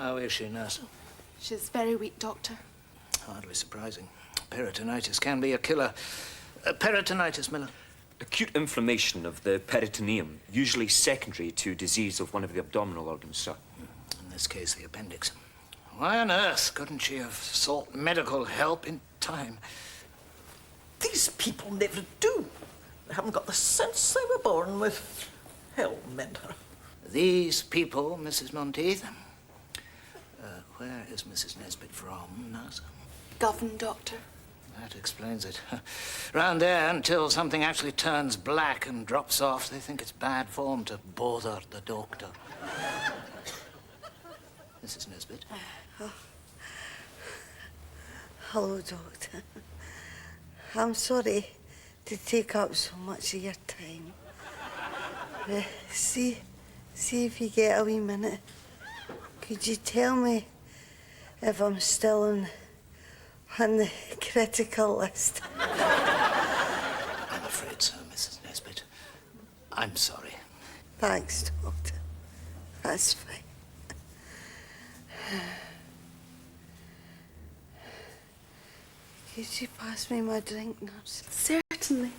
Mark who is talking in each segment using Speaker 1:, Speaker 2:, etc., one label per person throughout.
Speaker 1: How is she, nurse?
Speaker 2: She's very weak, Doctor.
Speaker 1: Hardly surprising. Peritonitis can be a killer. Peritonitis, Miller.
Speaker 3: Acute inflammation of the peritoneum, usually secondary to disease of one of the abdominal organs, sir.
Speaker 1: In this case, the appendix. Why on earth couldn't she have sought medical help in time?
Speaker 4: These people never do. They haven't got the sense they were born with. Hell mend her.
Speaker 1: These people, Mrs. Monteith. Where is Mrs. Nesbitt from, nurse?
Speaker 2: Govan, Doctor.
Speaker 1: That explains it. Round there, until something actually turns black and drops off, they think it's bad form to bother the doctor. Mrs. Nesbitt.
Speaker 5: Hello, Doctor. I'm sorry to take up so much of your time. See if you get a wee minute. Could you tell me if I'm still on the critical list?
Speaker 1: I'm afraid so, Mrs. Nesbitt. I'm sorry.
Speaker 5: Thanks, Doctor. That's fine. Could you pass me my drink, nurse?
Speaker 2: Certainly.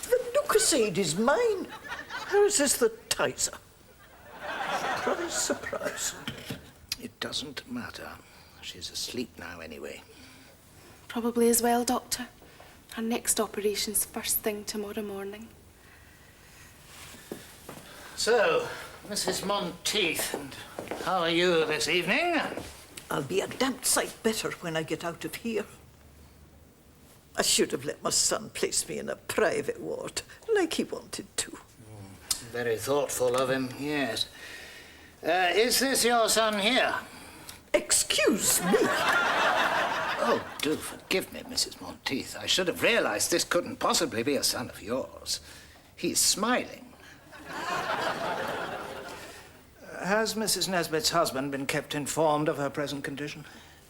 Speaker 4: The Lucasade is mine. How is this the Tizer? Surprise, surprise.
Speaker 1: It doesn't matter. She's asleep now, anyway.
Speaker 2: Probably as well, Doctor. Her next operation's first thing tomorrow morning.
Speaker 1: So, Mrs. Monteith, and how are you this evening?
Speaker 4: I'll be a damned sight better when I get out of here. I should have let my son place me in a private ward, like he wanted to.
Speaker 1: Very thoughtful of him, yes. Is this your son here?
Speaker 4: Excuse me.
Speaker 1: Oh, do forgive me, Mrs. Monteith. I should have realized this couldn't possibly be a son of yours. He's smiling. Has Mrs. Nesbitt's husband been kept informed of her present condition?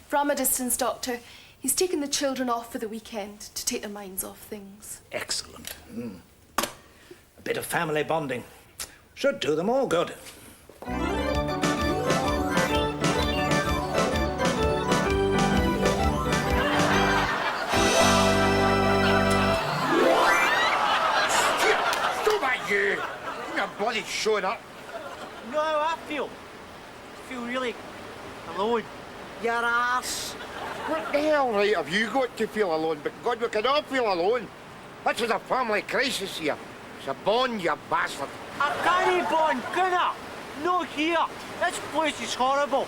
Speaker 2: From a distance, Doctor. He's taken the children off for the weekend to take their minds off things.
Speaker 1: Excellent. A bit of family bonding. Should do them all good.
Speaker 6: You! You're bloody showing up.
Speaker 7: You know how I feel? I feel really alone.
Speaker 4: Your arse.
Speaker 6: What the hell right have you got to feel alone? But God, we can all feel alone. This is a family crisis here. It's a bond, you bastard.
Speaker 7: I can't bond, can I? No here. This place is horrible.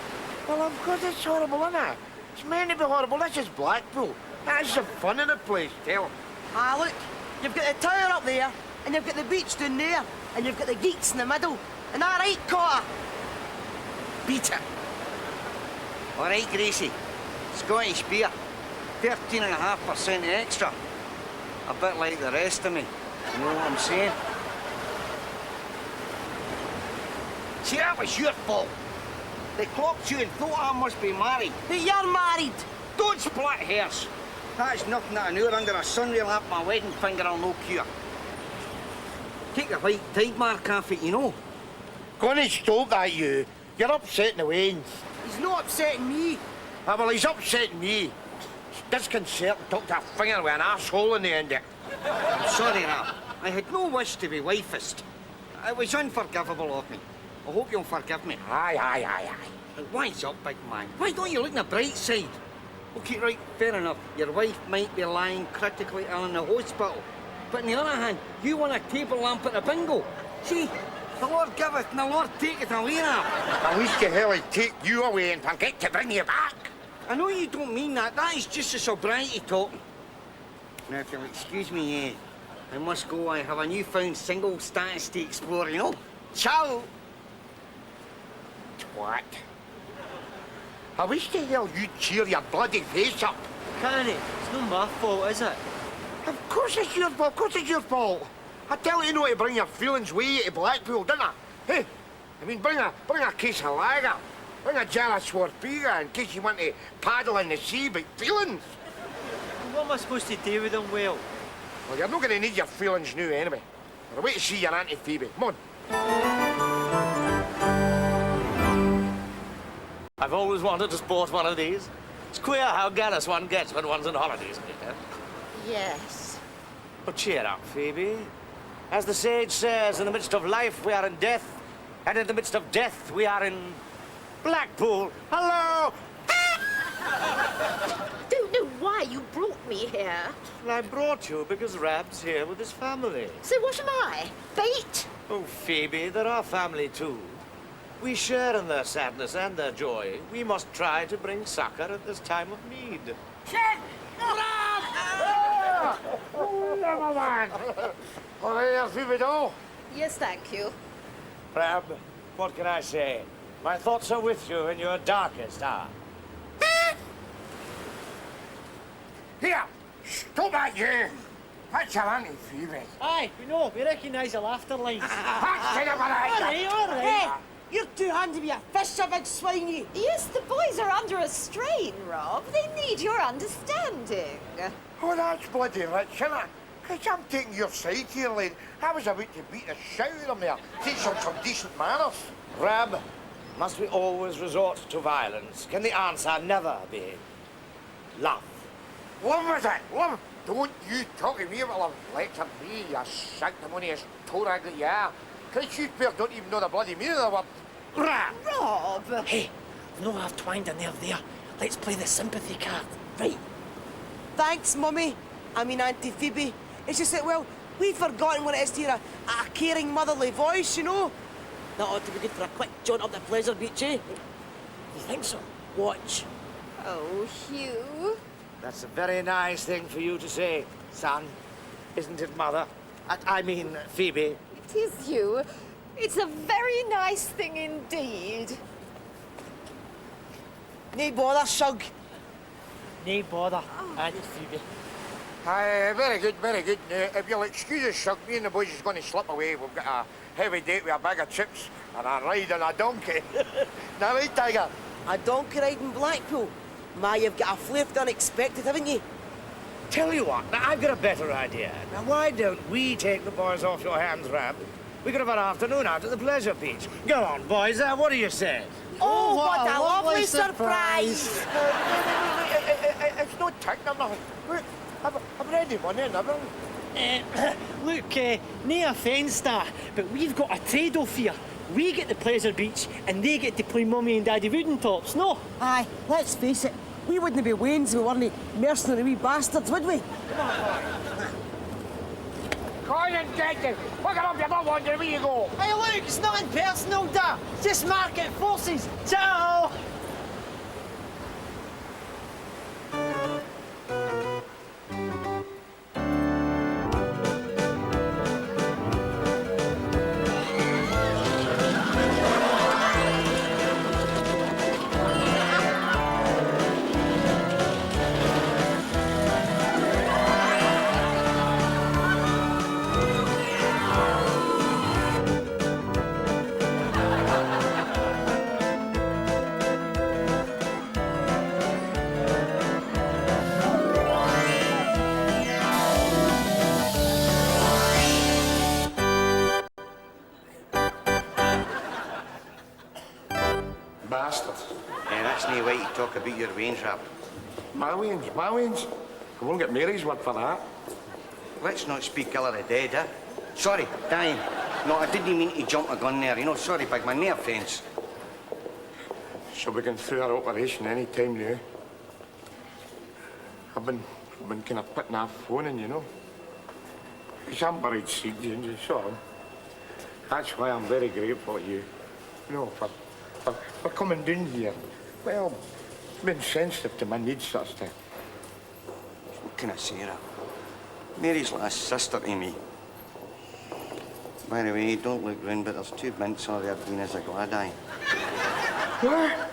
Speaker 6: Well, of course it's horrible, isn't it? It's meant to be horrible. This is Blackpool. That's the fun in the place, tell 'em.
Speaker 8: Ah, look, you've got the tower up there, and you've got the beach down there, and you've got the geeks in the middle. And all right, Cotter?
Speaker 9: Beat it. All right, Gracie. Scottish beer. 13.5% extra. A bit like the rest of me. You know what I'm saying? See, that was your fault. They clocked you and thought I must be married.
Speaker 8: But you're married.
Speaker 9: Don't split hairs. That's nothing that an hour under a sunrail at my wedding finger will no cure. Take the white tight mark off it, you know.
Speaker 6: Go on and stop that, you. You're upsetting the Waynes.
Speaker 8: He's not upsetting me.
Speaker 6: Ah, well, he's upsetting me. It's disconcerting to talk to a finger with an arsehole in the end of it.
Speaker 9: I'm sorry, Rab. I had no wish to be wifist. It was unforgivable of me. I hope you'll forgive me.
Speaker 6: Aye.
Speaker 9: Now, wise up, big man. Why don't you look on the bright side? OK, right, fair enough. Your wife might be lying critically ill in the hospital. But on the other hand, you won a table lamp at a bingo. See, the Lord giveth and the Lord taketh away, Rab.
Speaker 6: At least the hell he'd take you away and forget to bring you back.
Speaker 9: I know you don't mean that. That is just a sobriety talking. Now, if you'll excuse me, I must go. I have a newfound single status to explore, you know. Ciao!
Speaker 6: Twat. I wish the hell you'd cheer your bloody face up.
Speaker 7: Can it? It's not my fault, is it?
Speaker 6: Of course it's your fault. Of course it's your fault. I tell you not to bring your feelings with you to Blackpool, didn't I? Hey, I mean, bring a case of lager. Bring a jar of Swarpiga in case you want to paddle in the sea, but feelings.
Speaker 7: What am I supposed to do with them, Will?
Speaker 6: Well, you're not going to need your feelings now, anyway. I'll wait to see your Auntie Phoebe. Come on.
Speaker 10: I've I've always wanted to sport one of these. It's queer how gallus one gets when one's on holidays, isn't it?
Speaker 11: Yes.
Speaker 10: But cheer up, Phoebe. As the sage says, in the midst of life we are in death, and in the midst of death we are in Blackpool. Hello!
Speaker 11: Don't know why you brought me here.
Speaker 10: Well, I brought you because Rab's here with his family.
Speaker 11: So what am I? Bait?
Speaker 10: Oh, Phoebe, they're our family too. We share in their sadness and their joy. We must try to bring succor at this time of need.
Speaker 6: Oh, never mind. Well, there, Phoebe doll.
Speaker 11: Yes, thank you.
Speaker 10: Rab, what can I say? My thoughts are with you in your darkest hour.
Speaker 6: Here, stop that, you. That's your auntie, Phoebe.
Speaker 7: Aye, we know. We recognise the laughter lines.
Speaker 6: That's kind of
Speaker 8: All
Speaker 6: an
Speaker 8: right. Hey, you're too handy to be a fish, you big swine, you.
Speaker 11: Yes, the boys are under a strain, Rob. They need your understanding.
Speaker 6: Oh, that's bloody rich, isn't it? Because I'm taking your side here, lad. I was about to beat the shit out of them there. Teach them some decent manners.
Speaker 10: Rab, must we always resort to violence? Can the answer never be love?
Speaker 6: Love is it, love. Don't you talk to me about love. Lecture me, you sanctimonious toe rag that you are. Because you pair don't even know the bloody meaning of the word. Rab!
Speaker 11: Rob!
Speaker 7: Hey, we know I've twanged a nerve there. Let's play the sympathy card. Right.
Speaker 8: Thanks, Mummy. I mean, Auntie Phoebe. It's just that, well, we've forgotten what it is to hear a caring motherly voice, you know? That ought to be good for a quick jaunt up the pleasure beach, eh? You think so? Watch.
Speaker 11: Oh, Hugh.
Speaker 10: That's a very nice thing for you to say, son. Isn't it, Mother? I mean, Phoebe.
Speaker 11: It is you. It's a very nice thing indeed.
Speaker 8: Nay bother, Shug.
Speaker 7: Nay bother, Auntie Phoebe.
Speaker 6: Aye, very good, very good. If you'll excuse us, Shug, me and the boys is going to slip away. We've got a heavy date with a bag of chips and a ride on a donkey. Now, right, Tiger?
Speaker 8: A donkey ride in Blackpool. My, you've got a flair for the unexpected, haven't you?
Speaker 10: Tell you what, now I've got a better idea. Now, why don't we take the boys off your hands, Rab? We could have an afternoon out at the pleasure beach. Go on, boys, what do you say?
Speaker 8: Oh, what a lovely surprise!
Speaker 6: It's no taking or nothing. Look, I'm ready money and everything.
Speaker 7: Look, no offence, da, but we've got a trade-off here. We get the pleasure beach, and they get to play Mummy and Daddy Wooden Tops, no?
Speaker 8: Aye, let's face it, we wouldn't be Waynes if we weren't mercenary wee bastards, would we?
Speaker 6: Go on and get it. Look it up, you're not wondering where you go.
Speaker 7: Hey, look, it's nothing personal, da. Just market forces. Ciao!
Speaker 6: Bastard.
Speaker 9: Yeah, that's no way to talk about your range, Rab.
Speaker 6: My wings. I won't get Mary's word for that.
Speaker 9: Let's not speak ill of the dead, eh? Sorry, dying. No, I didn't mean to jump a gun there, you know. Sorry, big man, no offence.
Speaker 6: She'll be going through her operation any time now. I've been kind of putting off phoning, you know. Because I'm buried seed, Ginger, so that's why I'm very grateful to you. You know, for coming down here. Well, being sensitive to my needs, sort of thing.
Speaker 9: What can I say, Rab? Mary's like a sister to me. By the way, don't look round, but there's 2 mints on there being as a glad-eye.
Speaker 6: What?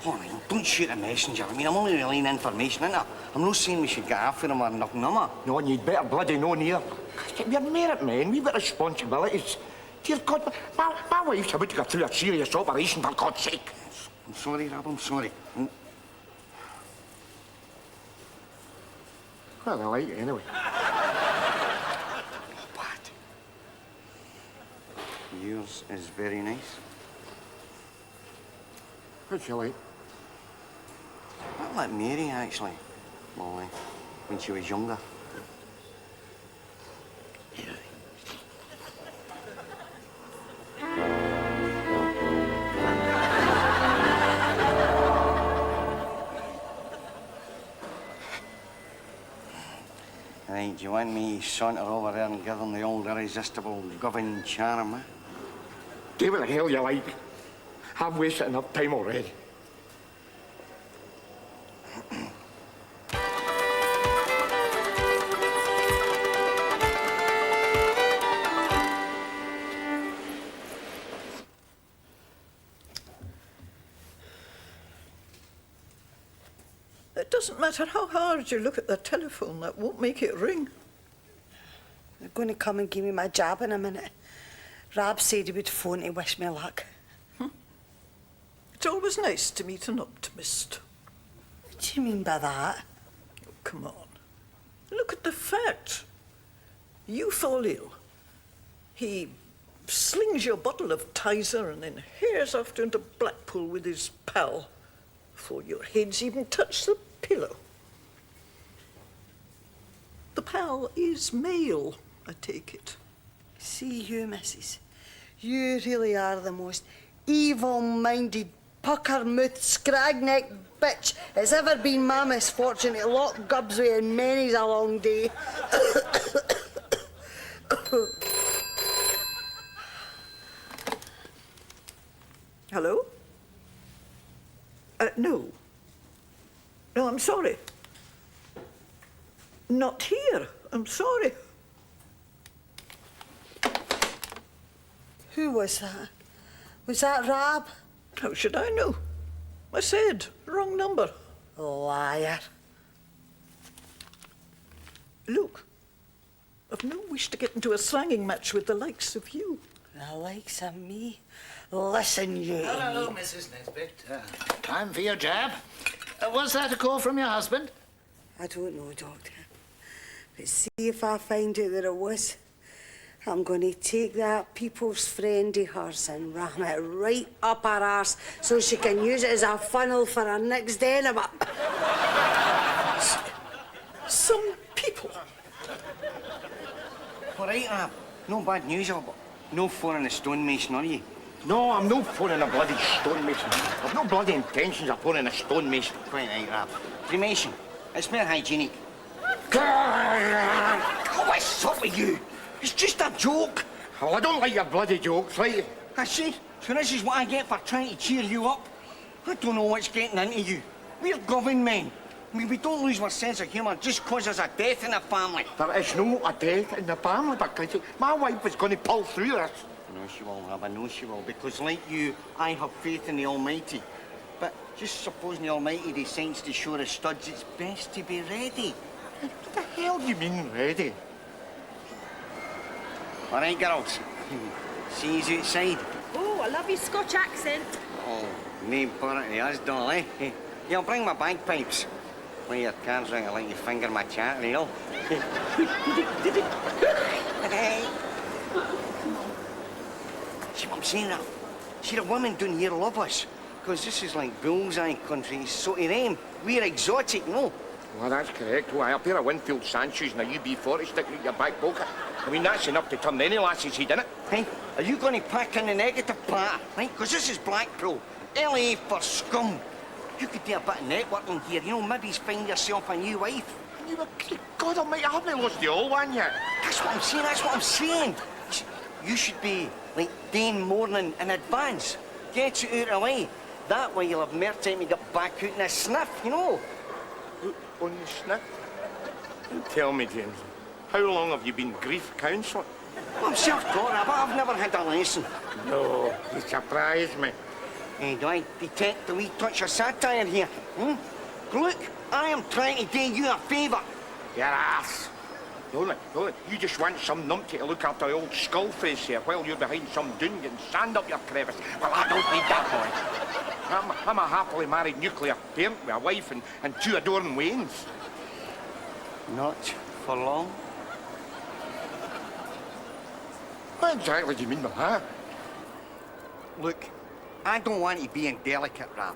Speaker 9: Oh, I mean, don't shoot a messenger. I mean, I'm only relaying information, innit? I'm not saying we should get after him or nothing, am I?
Speaker 6: No, and you'd better bloody know near. We're married men, we've got responsibilities. Dear God, my wife's about to go through a serious operation, for God's sake.
Speaker 9: I'm sorry, Rab, I'm sorry.
Speaker 6: Well, I like it anyway.
Speaker 9: What? Yours is very nice.
Speaker 6: What'd you like?
Speaker 9: bit like Mary, actually. Well, when she was younger. Right, do you want me to saunter over there and give them the old irresistible govern charm, eh?
Speaker 6: Do what the hell you like. I've wasted enough time already.
Speaker 4: It doesn't matter how hard you look at the telephone, that won't make it ring.
Speaker 5: They're going to come and give me my jab in a minute. Rab said he would phone to wish me luck.
Speaker 4: It's always nice to meet an optimist.
Speaker 5: What do you mean by that?
Speaker 4: Oh, come on. Look at the facts. You fall ill. He slings you a bottle of Tizer and then hares off into Blackpool with his pal before your head's even touched the pillow. The pal is male, I take it.
Speaker 5: See you, missus. You really are the most evil-minded, pucker-mouthed, scrag-necked bitch it's ever been my misfortune to lock gubs with in many's a long day.
Speaker 4: Hello? No. No, I'm sorry. Not here. I'm sorry.
Speaker 5: Who was that? Was that Rab?
Speaker 4: How should I know? I said, wrong number.
Speaker 5: Liar.
Speaker 4: Look, I've no wish to get into a slanging match with the likes of you.
Speaker 5: The likes of me? Listen, you...
Speaker 1: Hello, Mrs. Nesbitt. Time for your jab. Was that a call from your husband?
Speaker 5: I don't know, Doctor. But see if I find out that it was. I'm going to take that people's friend of hers and ram it right up her arse so she can use it as a funnel for her next enema.
Speaker 4: Some people.
Speaker 9: All right, Rab. No bad news, but no phoning a stonemason, are you?
Speaker 6: No, I'm no phoning a bloody stonemason. I've no bloody intentions of phoning a stonemason.
Speaker 9: Quite right, Rab. Cremation. It's more hygienic.
Speaker 6: Oh, what's up with you?
Speaker 9: It's just a joke.
Speaker 6: Oh, I don't like your bloody jokes, right?
Speaker 9: I see. So this is what I get for trying to cheer you up. I don't know what's getting into you. We're government men. I mean, we don't lose our sense of humour just because there's a death in the family.
Speaker 6: There is no a death in the family, but my wife is going to pull through this.
Speaker 9: I know she will, Rab. I know she will. Because like you, I have faith in the Almighty. But just supposing the Almighty decides to show the studs, it's best to be ready.
Speaker 6: What the hell do you mean, ready?
Speaker 9: All right, girls. See you outside.
Speaker 11: Oh, I love your Scotch accent.
Speaker 9: Oh, main part of us, doll, eh? Yeah, I'll bring my bagpipes. Play your cards right, I'll let you finger my chat reel. See what I'm saying, Rab? See, the women down here love us. Because this is like bullseye country, so to them, we're exotic, no?
Speaker 6: Well, that's correct. Why, a pair of Winfield sand shoes and a UB40 sticking out your back pocket. I mean, that's enough to turn any lassie's head, innit?
Speaker 9: Hey, are you going to pack in the negative part, right? Because this is Blackpool. LA for scum. You could do a bit of networking here, you know, maybe find yourself a new wife.
Speaker 6: You were, God almighty, I haven't lost the old one yet.
Speaker 9: That's what I'm saying, that's what I'm saying. You should be, like, day morning in advance. Get you out of the way. That way you'll have more time to get back out in a sniff, you know.
Speaker 6: On the sniff? Tell me, James, how long have you been grief counselling?
Speaker 9: Well, I'm self-taught, but I've never had a lesson.
Speaker 6: No, you surprise me.
Speaker 9: Hey, do I detect a wee touch of satire here? Look, I am trying to do you a favour.
Speaker 6: Your ass. Don't you just want some numpty to look after the old skull face here while you're behind some dune getting sand up your crevice. Well, I don't need that, boy. I'm a happily married nuclear parent with a wife and two adoring wains.
Speaker 9: Not for long.
Speaker 6: What exactly do you mean by that?
Speaker 9: Look, I don't want to be indelicate, Rab.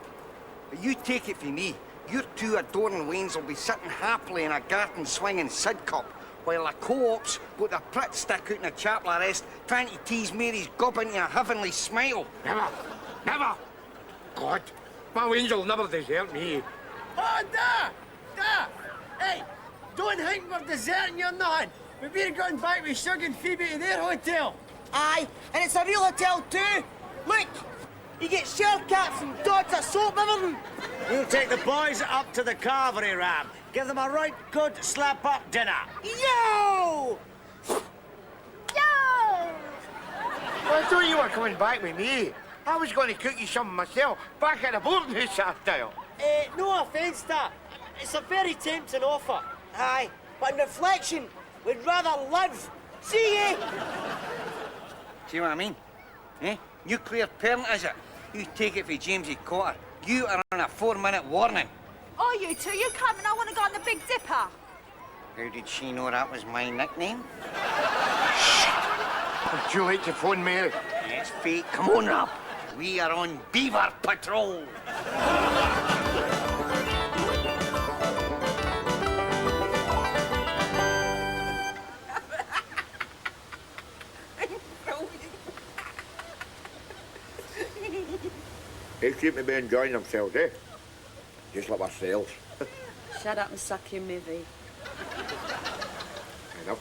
Speaker 9: But you take it from me, your two adoring wains will be sitting happily in a garden swinging Sidcup, while the co-ops got the prick stick out in the chapel arrest trying to tease Mary's gob into a heavenly smile.
Speaker 6: Never! Never! God, my wains will never desert me.
Speaker 7: Oh, da! Hey, don't think we're deserting you nothing. We're going back with Shug and Phoebe to their hotel.
Speaker 8: Aye, and it's a real hotel too. Look, you get shell caps and dots of soap, everything.
Speaker 10: We'll take the boys up to the carvery, Rab. Give them a right good slap-up dinner.
Speaker 8: Yo!
Speaker 11: Yo!
Speaker 6: I thought you were coming back with me. I was going to cook you something myself back at the boarding house after you.
Speaker 7: No offence, da. It's a very tempting offer.
Speaker 8: Aye, but in reflection, we'd rather live. See ye?
Speaker 9: See what I mean? Eh? Nuclear parent, is it? You take it for Jamesy Cotter. You are on a 4-minute warning.
Speaker 11: Oh, you two, you coming? I want to go on the Big Dipper.
Speaker 9: How did she know that was my nickname?
Speaker 6: Would you like to phone Mary?
Speaker 9: It's fake. Come on, Rob. We are on Beaver Patrol.
Speaker 6: They seem to be enjoying themselves, eh? Just like ourselves.
Speaker 5: Shut up and suck your mivvy.
Speaker 6: Enough.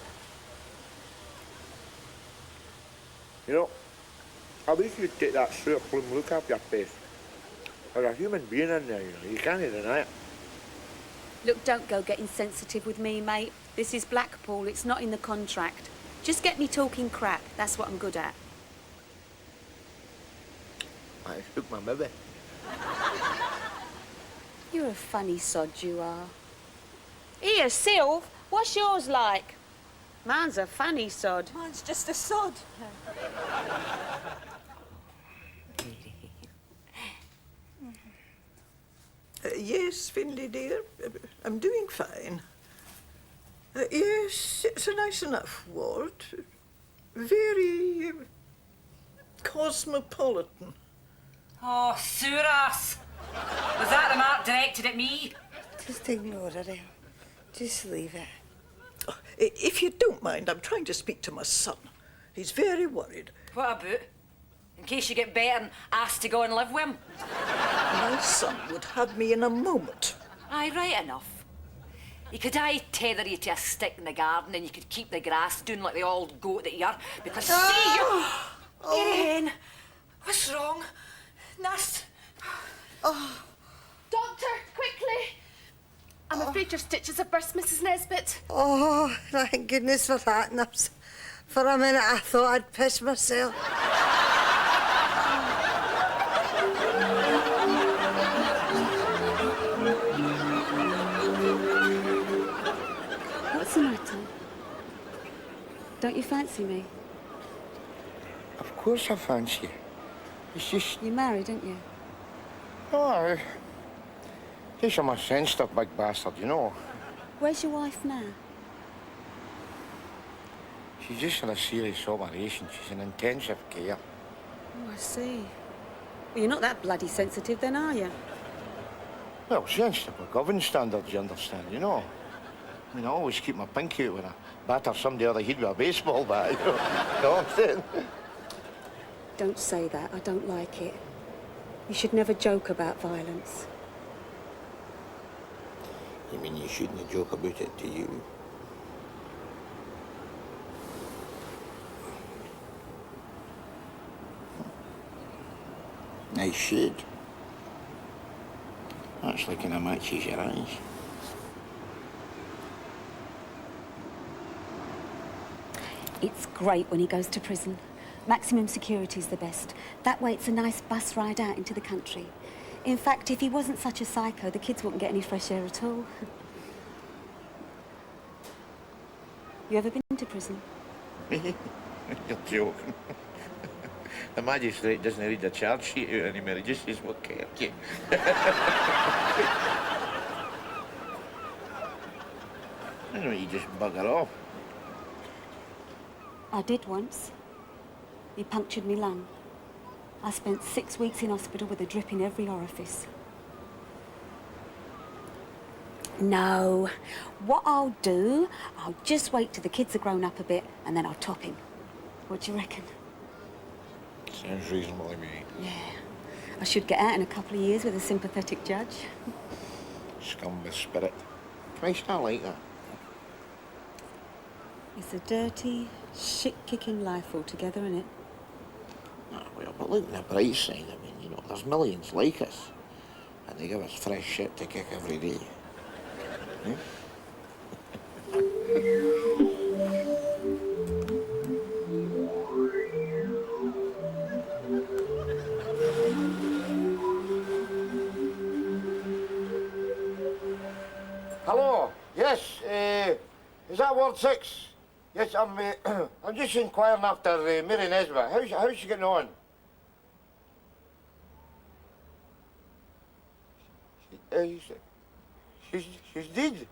Speaker 6: You know, I wish you'd take that sour plum look off your face. There's a human being in there, you can't deny it.
Speaker 5: Look, don't go getting sensitive with me, mate. This is Blackpool, it's not in the contract. Just get me talking crap, that's what I'm good at.
Speaker 6: I took my mother.
Speaker 5: You're a funny sod, you are. Here, Sylv, what's yours like? Mine's a funny sod.
Speaker 11: Mine's just a sod.
Speaker 4: Yes, Finlay, dear, I'm doing fine. Yes, it's a nice enough ward. Very cosmopolitan.
Speaker 12: Oh, sewer ass! Was that the mark directed at me?
Speaker 5: Just ignore her, Em. Just leave it.
Speaker 4: Oh, if you don't mind, I'm trying to speak to my son. He's very worried.
Speaker 12: What about? In case you get better and asked to go and live with him?
Speaker 4: My son would have me in a moment.
Speaker 12: Aye, right enough. You could tether you to a stick in the garden and you could keep the grass doing like the old goat that you are, because see you... Irene, what's wrong? Nurse?
Speaker 2: Doctor, quickly! I'm afraid your stitches have burst, Mrs. Nesbitt.
Speaker 5: Oh, thank goodness for that, nurse. For a minute I thought I'd piss myself. What's the matter? Don't you fancy me?
Speaker 6: Of course I fancy you. It's just...
Speaker 5: You're married, aren't you?
Speaker 6: Oh, just I'm a sensitive big bastard, you know.
Speaker 5: Where's your wife now?
Speaker 6: She's just in a serious operation. She's in intensive care.
Speaker 5: Oh, I see. Well, you're not that bloody sensitive then, are you?
Speaker 6: Well, sensitive by government standards, you understand, you know. I mean, I always keep my pinky out when I batter somebody over the head with a baseball bat, you know. You know what I'm saying?
Speaker 5: Don't say that. I don't like it. You should never joke about violence.
Speaker 6: You mean you shouldn't joke about it to you? Nice shade. Actually kind of matches your eyes.
Speaker 5: It's great when he goes to prison. Maximum security's the best. That way it's a nice bus ride out into the country. In fact, if he wasn't such a psycho, the kids wouldn't get any fresh air at all. You ever been to prison?
Speaker 6: You're joking. The magistrate doesn't read the charge sheet out anymore. He just says what kept you. I know you just bugger off.
Speaker 5: I did once. He punctured me lung. I spent 6 weeks in hospital with a drip in every orifice. No. What I'll do, I'll just wait till the kids are grown up a bit and then I'll top him. What do you reckon?
Speaker 6: Sounds reasonable to me.
Speaker 5: Yeah. I should get out in a couple of years with a sympathetic judge.
Speaker 6: Scum with spirit. Christ, I like that.
Speaker 5: It's a dirty, shit-kicking life altogether, isn't it?
Speaker 6: Ah, well, but look on the bright side. I mean, you know, there's millions like us. And they give us fresh shit to kick every day. Hmm? Hello. Yes. Is that Ward 6? Yes, I'm just inquiring after Mary Nesbitt. How's she getting on? She's dead.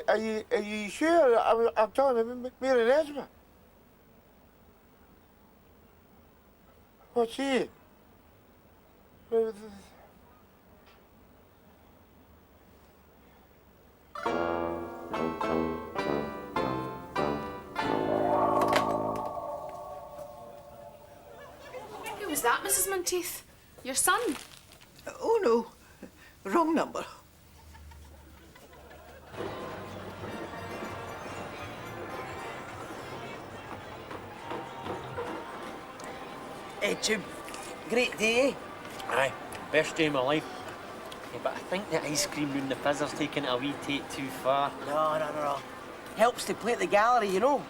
Speaker 6: Are you sure? I'm telling you, Mary Nesbitt. What's she?
Speaker 2: Who was that, Mrs. Monteith? Your son?
Speaker 4: Oh, no. Wrong number.
Speaker 8: Hey, Jim. Great day.
Speaker 7: Aye, best day of my life. Yeah, but I think the ice cream round the fizzer's taking it a wee take too far.
Speaker 8: No. Helps to plate the gallery, you know.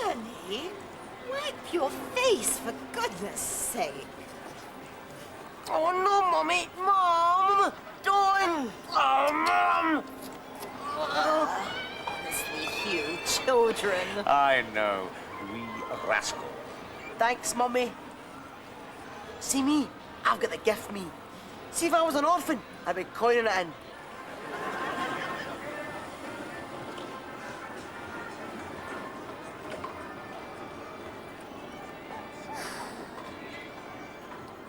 Speaker 11: Ernie, wipe your face, for goodness sake.
Speaker 8: Oh, no, Mummy. Mum! Don't! Oh, Mum!
Speaker 11: Honestly, you children.
Speaker 10: I know. Wee rascal.
Speaker 8: Thanks, Mummy. See me? I've got the gift, me. See, if I was an orphan, I'd be coining it in.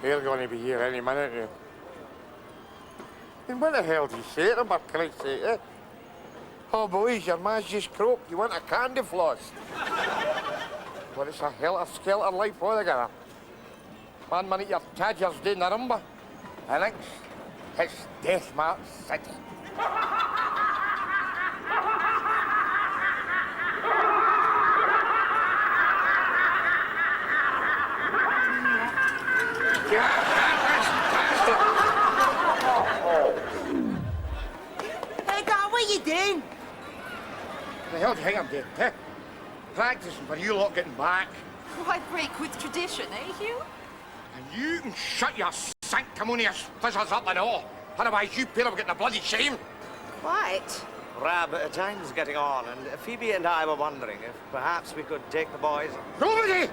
Speaker 6: They're going to be here any minute now. And what the hell do you say to them, for Christ's sake, eh? Oh, boys, your man's just croaked. You want a candy floss? Well, it's a helter-skelter life altogether. 1 minute your Tadger's doing the rumba, and next, it's Death March City.
Speaker 8: Hey, Dad, what are you doing?
Speaker 6: The hell do you think I'm doing, eh? Practicing for you lot getting back.
Speaker 11: Why break with tradition, eh, Hugh?
Speaker 6: And you can shut your sanctimonious fizzers up and all. Otherwise, you pair will get the bloody shame.
Speaker 11: Quite.
Speaker 10: Rab, time's getting on, and Phoebe and I were wondering if perhaps we could take the boys.
Speaker 6: Nobody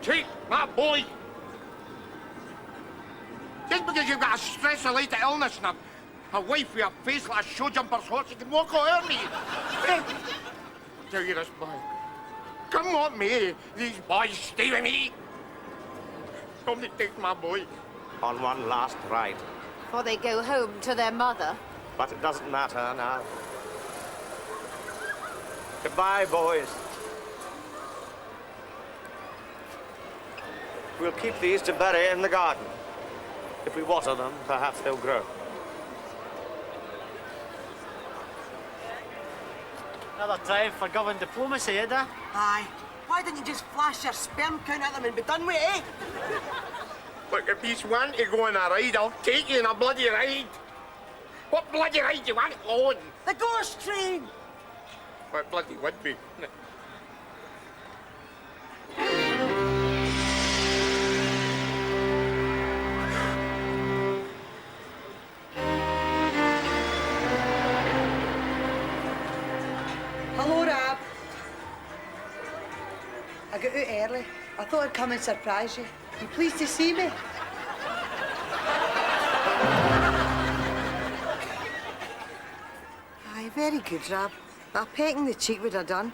Speaker 6: take my boy. Just because you've got a stress-related illness and a wife with a face like a show jumper's horse, you can walk all over me. Tell you this, boy. Come on, me. These boys stay with me. Somebody take my boy.
Speaker 10: On one last ride.
Speaker 11: Before they go home to their mother.
Speaker 10: But it doesn't matter now. Goodbye, boys. We'll keep these to bury in the garden. If we water them, perhaps they'll grow.
Speaker 7: Another triumph for government diplomacy, eh, Dad?
Speaker 8: Aye. Why didn't you just flash your sperm count at them and be done with it, eh?
Speaker 6: Look, if you want to go on a ride, I'll take you on a bloody ride. What bloody ride do you want on?
Speaker 8: The ghost train!
Speaker 6: What bloody would be?
Speaker 5: Hello, Rab. I got out early. I thought I'd come and surprise you. You pleased to see me? Aye, very good, Rab. A peck in the cheek would have done.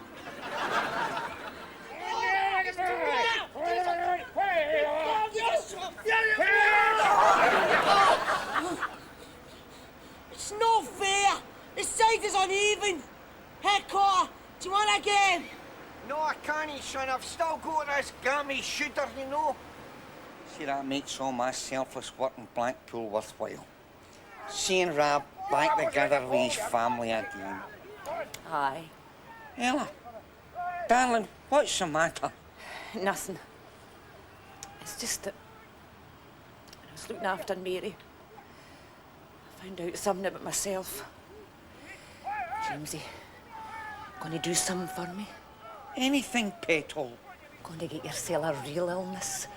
Speaker 9: son, I've still got this gammy shooter, you know. See, that makes all my selfless work in Blackpool worthwhile. Seeing Rab back together with his family again.
Speaker 12: Aye.
Speaker 9: Ella, darling, what's the matter?
Speaker 12: Nothing. It's just that when I was looking after Mary, I found out something about myself. Jamesy, gonna do something for me?
Speaker 9: Anything, Petal.
Speaker 12: Gonna get yourself a real illness.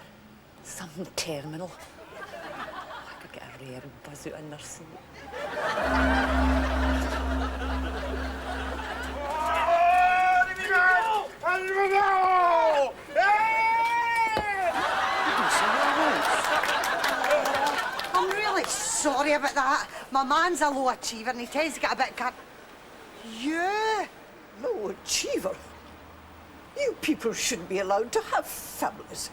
Speaker 12: Something terminal. I could get a rare buzz out of nursing.
Speaker 5: I'm really sorry about that. My man's a low achiever and he tends to get a bit
Speaker 4: Yeah, low achiever. You people shouldn't be allowed to have families.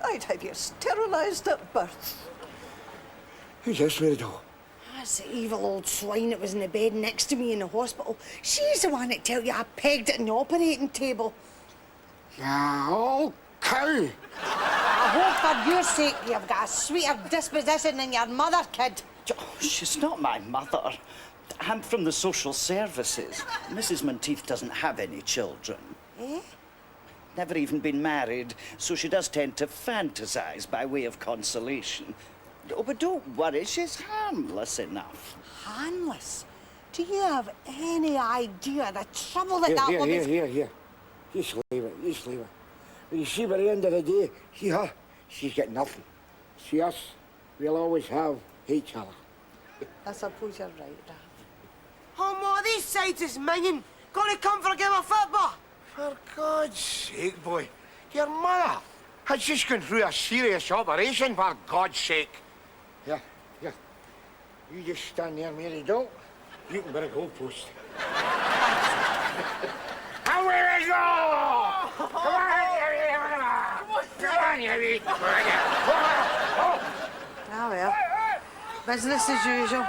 Speaker 4: I'd have you sterilised at birth.
Speaker 6: Who's this, Mary?
Speaker 5: That's the evil old swine that was in the bed next to me in the hospital. She's the one that tell you I pegged it in the operating table.
Speaker 6: Yeah, old cow.
Speaker 5: I hope for your sake you've got a sweeter disposition than your mother, kid.
Speaker 13: Oh, she's not my mother. I'm from the social services. Mrs. Monteith doesn't have any children.
Speaker 5: Eh?
Speaker 13: Never even been married, so she does tend to fantasize by way of consolation. Oh, but don't worry, she's harmless enough.
Speaker 5: Harmless? Do you have any idea the trouble that that woman's...
Speaker 6: Here. Just leave it. When you see, by the end of the day, see her, she's got nothing. See us, we'll always have each other.
Speaker 5: I suppose you're right, Rab.
Speaker 8: Oh, Ma, these sides is minging. Gonna come for a game of football?
Speaker 6: For God's sake, boy. Your mother has just gone through a serious operation, for God's sake. Here. You just stand there, Mary Doll. You can bear a goalpost. Away we go! Come on, you wee.
Speaker 5: Ah, well. Business as usual.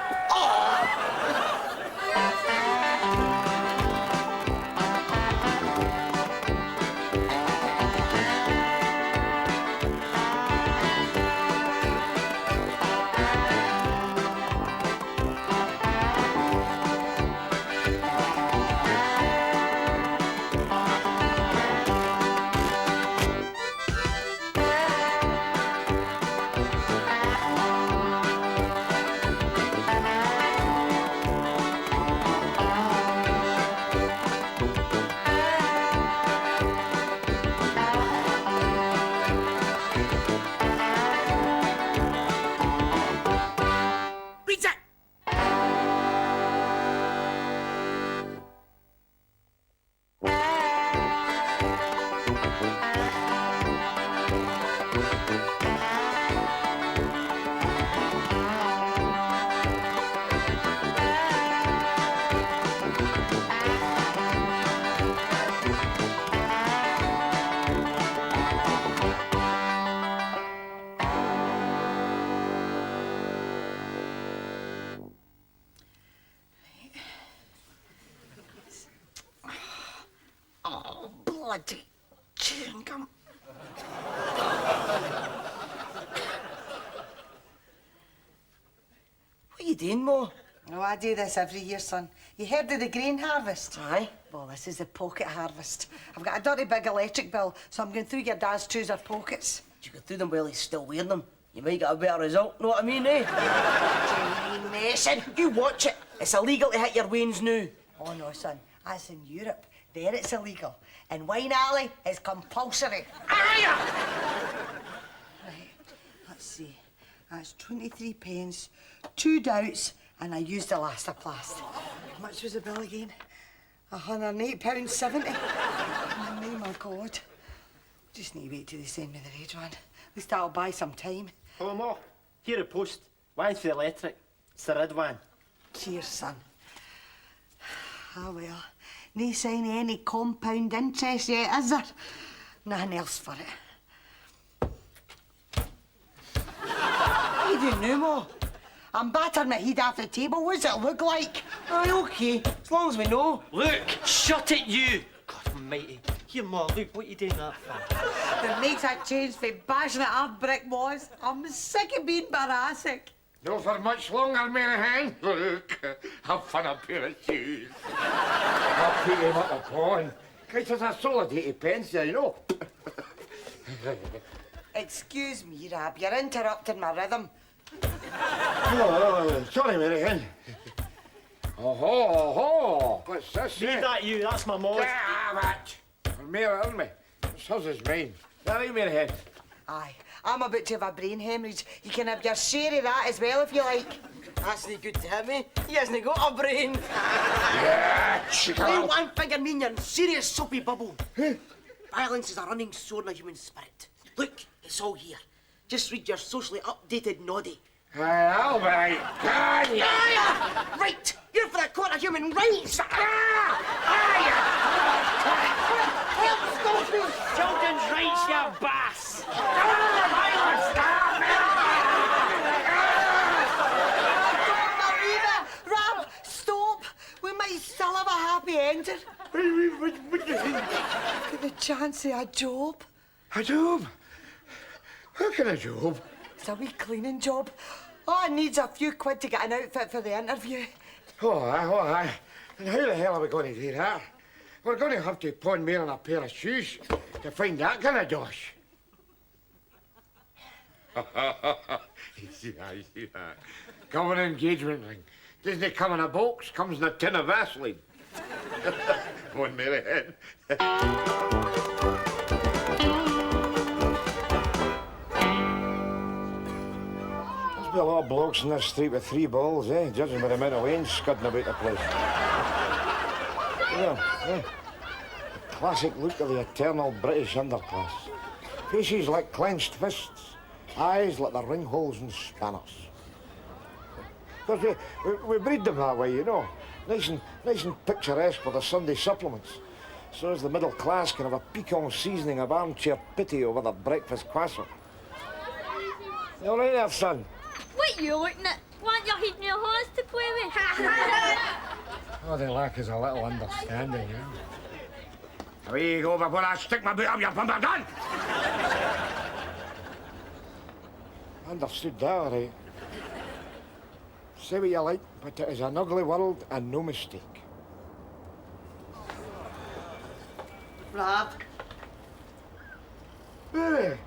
Speaker 8: Bloody chewing gum. What are you doing, Ma?
Speaker 5: Oh, I do this every year, son. You heard of the grain harvest?
Speaker 8: Aye.
Speaker 5: Well, this is the pocket harvest. I've got a dirty big electric bill, so I'm going through your dad's trouser pockets.
Speaker 8: You go through them while he's still wearing them. You might get a better result, know what I mean, eh?
Speaker 5: Jamie Mason.
Speaker 8: You watch it. It's illegal to hit your wains now.
Speaker 5: Oh, no, son. That's in Europe. There it's illegal. In Wine Alley, it's compulsory. Right, let's see. That's 23 pence, 2 doubts, and I used Elastoplast. How much was the bill again? £108.70. Oh, my God. Just need to wait till they send me the red one. At least that'll buy some time.
Speaker 7: Hello, Ma. Here a post. One's for the electric. It's the red one.
Speaker 5: Cheers, son. Ah, well. No sign of any compound interest yet, is there? Nothing else for it.
Speaker 8: What are you doing now, Ma?
Speaker 5: I'm battering my head off the table. What does it look like?
Speaker 8: Aye, OK. As long as we know.
Speaker 7: Look! Shut it, you! God almighty. Here, Ma, look, what you doing that for?
Speaker 8: It makes a change from bashing at our brick walls. I'm sick of being Barasic.
Speaker 6: Not for much longer, Mary Hen. Look, have fun a pair of shoes. I'll pick him up a pawn. Cause there's a solid 80 pence there, you know.
Speaker 8: Excuse me, Rab, you're interrupting my rhythm.
Speaker 6: Oh, sorry, Mary Hen. Oh, what's this?
Speaker 7: Leave that you, that's my mod.
Speaker 6: Damn it! We're Mary, aren't we? This house is mine. Is that right, Mary Hen?
Speaker 8: Aye, I'm about to have a brain hemorrhage. You can have your share of that as well if you like. That's no good to him, eh? He hasn't got a brain.
Speaker 6: Yeah,
Speaker 8: Hey, one finger mean you're in serious soapy bubble. Violence is a running sore in the human spirit. Look, it's all here. Just read your socially updated noddy.
Speaker 6: Aye, all right. Can ya?
Speaker 8: Right, you're for the court of human rights.
Speaker 7: Children's rights, you bass!
Speaker 8: Rab, stop. We might still have a happy ending.
Speaker 6: What do you think?
Speaker 8: Get the chance of a job.
Speaker 6: A job? What kind of job?
Speaker 8: It's a wee cleaning job. All it needs a few quid to get an outfit for the interview.
Speaker 6: Oh, aye. And how the hell are we going to do that? We're going to have to pawn Mary a pair of shoes to find that kind of dosh. You see that? Common engagement ring. Doesn't it come in a box? Comes in a tin of Vaseline. One Mary Hen. There's been a lot of blokes in this street with 3 balls, eh? Judging by the amount of lanes scudding about the place. Yeah. The classic look of the eternal British underclass. Faces like clenched fists, eyes like the ring holes in spanners. Because we breed them that way, you know. Nice and picturesque with the Sunday supplements. So as the middle class can have a piquant seasoning of armchair pity over their breakfast croissant. You all right there, son?
Speaker 14: What you looking at? Want your heat and your horse to play with?
Speaker 6: All they lack is a little understanding, you know. Away you go before I stick my boot up your bum, done! Understood that, all right. Say what you like, but it is an ugly world and no mistake.
Speaker 8: Rab,
Speaker 6: Mary!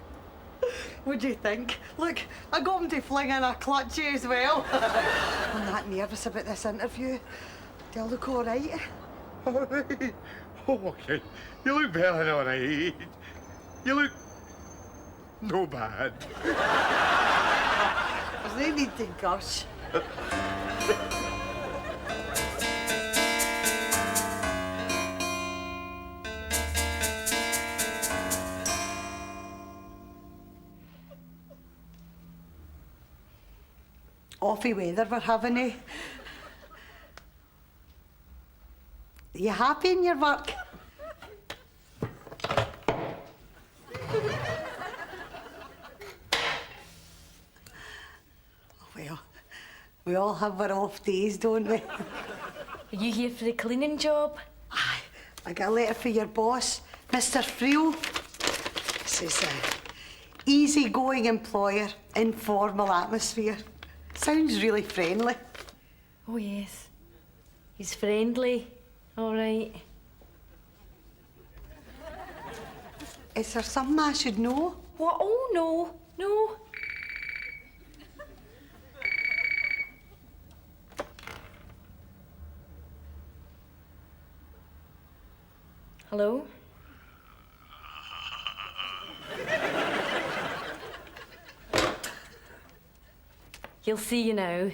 Speaker 8: what do you think? Look, I got him to fling in a clutchy as well. I'm not nervous about this interview. Do I look all right?
Speaker 6: Oh, okay. You look better than all right. You look... no bad.
Speaker 8: There's no need to gush. Awful weather we're having, eh? Are you happy in your work? Well, we all have our off days, don't we?
Speaker 14: Are you here for the cleaning job?
Speaker 8: Aye, I got a letter for your boss, Mr. Friel. Says, easy-going employer, informal atmosphere. Sounds really friendly.
Speaker 14: Oh, yes. He's friendly. All right.
Speaker 8: Is there something I should know?
Speaker 14: What? Oh, no. No. Hello? He'll see you now.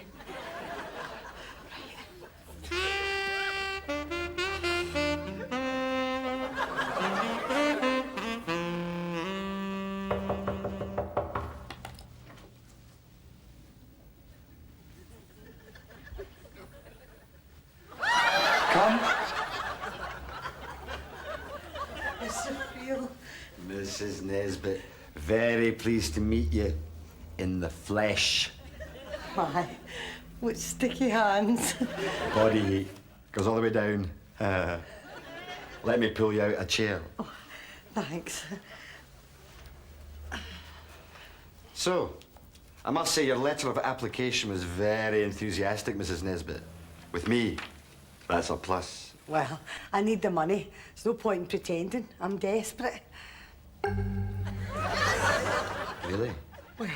Speaker 6: Come.
Speaker 8: Mr. Friel.
Speaker 15: Mrs. Nesbitt, very pleased to meet you in the flesh.
Speaker 8: Aye, with sticky hands.
Speaker 15: Body heat goes all the way down. Let me pull you out a chair.
Speaker 8: Oh,
Speaker 5: Thanks.
Speaker 15: So, I must say your letter of application was very enthusiastic, Mrs. Nesbitt. With me, that's a plus.
Speaker 5: Well, I need the money. There's no point in pretending. I'm desperate.
Speaker 15: Really?
Speaker 5: Well,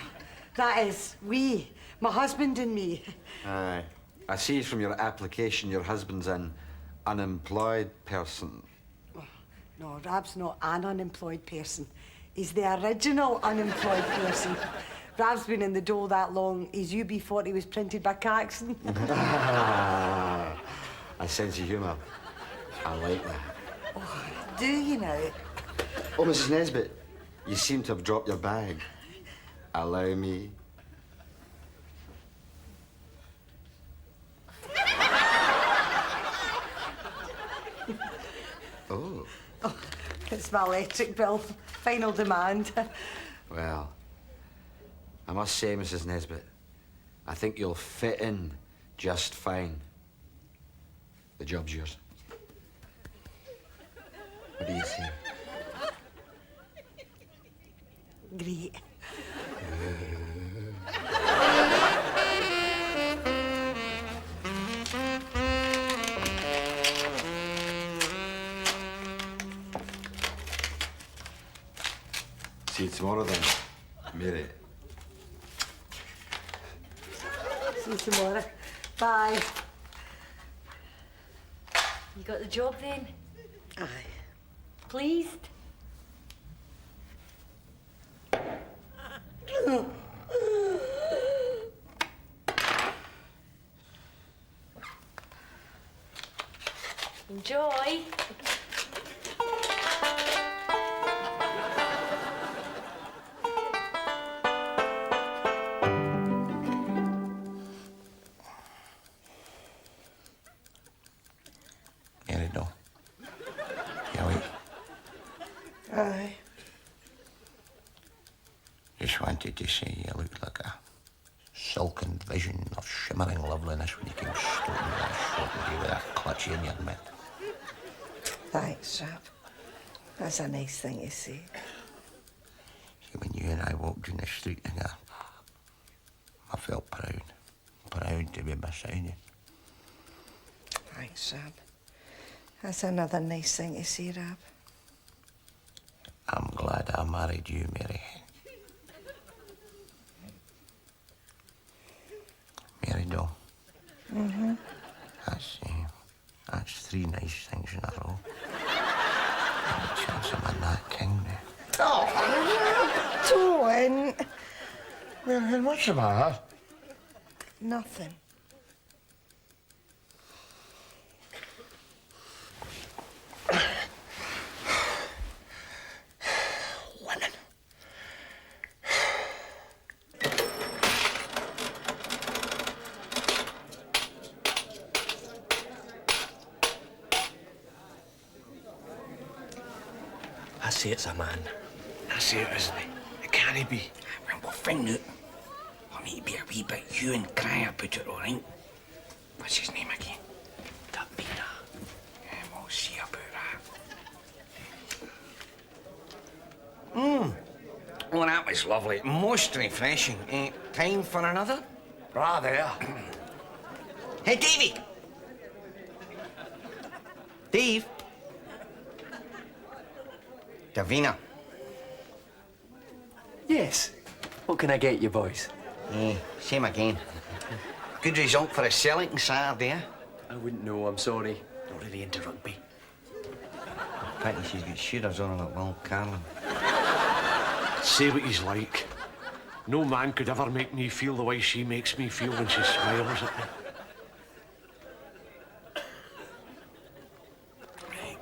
Speaker 5: that is, we. My husband and me.
Speaker 15: Aye. I see from your application your husband's an unemployed person.
Speaker 5: No, Rab's not an unemployed person. He's the original unemployed person. Rab's been in the dole that long, his UB40 was printed by Caxton.
Speaker 15: A sense of humour. I like that.
Speaker 5: Oh, do you now?
Speaker 15: Oh, Mrs. Nesbitt, you seem to have dropped your bag. Allow me. Oh.
Speaker 5: Oh, it's my electric bill. Final demand.
Speaker 15: Well, I must say, Mrs. Nesbitt, I think you'll fit in just fine. The job's yours. What do you say?
Speaker 5: Great.
Speaker 15: See you tomorrow then, Mary.
Speaker 5: See you tomorrow. Bye.
Speaker 12: You got the job then?
Speaker 5: Aye.
Speaker 12: Pleased? Enjoy.
Speaker 1: Mary, no. Yeah, wait.
Speaker 5: Aye.
Speaker 1: Just wanted to say you looked like a silken vision of shimmering loveliness when you came stoking that short day with a clutchy in your mitt.
Speaker 5: Thanks, Rab. That's a nice thing to say.
Speaker 1: See, when you and I walked down the street together, I felt proud. Proud to be beside you.
Speaker 5: Thanks, Rab. That's another nice thing to say, Rab.
Speaker 1: I'm glad I married you, Mary. Mary Doll.
Speaker 5: Mm-hmm.
Speaker 1: That's three nice things in a row. Any chance I'm a Nat King now?
Speaker 5: Oh, don't.
Speaker 6: Well, then what's the matter?
Speaker 5: Nothing.
Speaker 6: Women.
Speaker 10: I say it's a man. I say it isn't. It can't be.
Speaker 9: Well, we'll find out. I'll need to be a wee bit hue and cry about it, all right? What's his name again? Davina. Yeah, we'll see about that. Well, that was lovely. Most refreshing. Time for another?
Speaker 10: Rather.
Speaker 9: Hey, Davy! Dave? Davina.
Speaker 10: Yes. What can I get you, boys?
Speaker 9: Same again. Good result for a Selling Saturday, eh?
Speaker 10: I wouldn't know, I'm sorry. Not really into rugby.
Speaker 9: Pity she's got shooters on her like Will Carlin.
Speaker 16: Say what he's like. No man could ever make me feel the way she makes me feel when she smiles at me.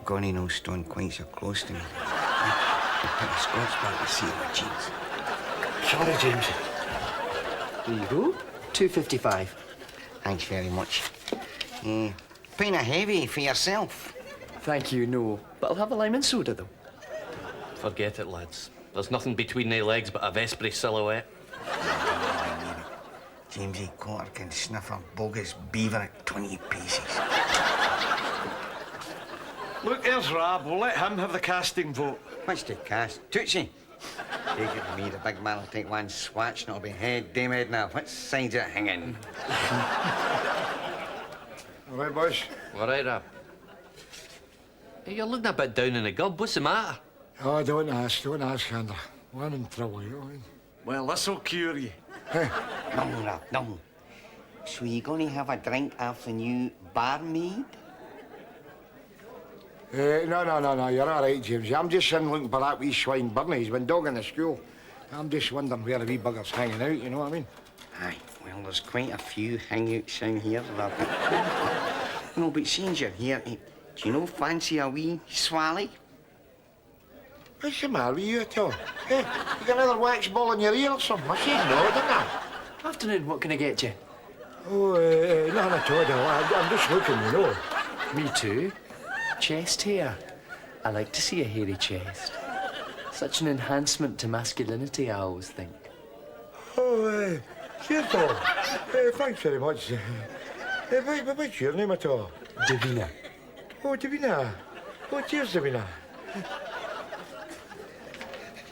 Speaker 9: Gonnie no stone quite so close to me. I put a Scots back to see my jeans.
Speaker 16: Sorry, James.
Speaker 10: There you go. $2.55.
Speaker 9: Thanks very much. Pint of heavy for yourself.
Speaker 10: Thank you, no. But I'll have a lime and soda, though. Forget it, lads. There's nothing between their legs but a Vespri silhouette.
Speaker 9: Jamesy Cotter can sniff a bogus beaver at 20 pieces.
Speaker 16: Look, there's Rab. We'll let him have the casting vote.
Speaker 9: What's the cast? Tootsie? Take it from me, the big man will take one swatch and it'll be head, dame head now. What side's it hanging?
Speaker 6: All right, boys?
Speaker 16: All right, Rab. Hey, you're looking a bit down in the gob. What's the matter?
Speaker 6: Oh, don't ask, Andrew. One in trouble, you know what I mean?
Speaker 10: Well, this'll cure you. No, Rab, no. So you gonna have a drink off the new barmaid?
Speaker 6: No, you're all right, James. I'm just in looking for that wee swine Bernie. He's been dogging the school. I'm just wondering where the wee bugger's hanging out, you know what I mean?
Speaker 10: Aye, well, there's quite a few hangouts in here, Rab. No, but since you're here, do you know fancy a wee swally?
Speaker 6: What's the matter with you at all? You got another wax ball in your ear or something? I said no, didn't I?
Speaker 17: Afternoon, what can I get you?
Speaker 6: Oh, nothing at all, no. I'm just looking, you know.
Speaker 17: Me too. Chest hair. I like to see a hairy chest. Such an enhancement to masculinity, I always think.
Speaker 6: Oh, cheers, Tom. Thanks very much. What's your name at all?
Speaker 17: Davina.
Speaker 6: Oh, Davina. Oh, cheers, Davina.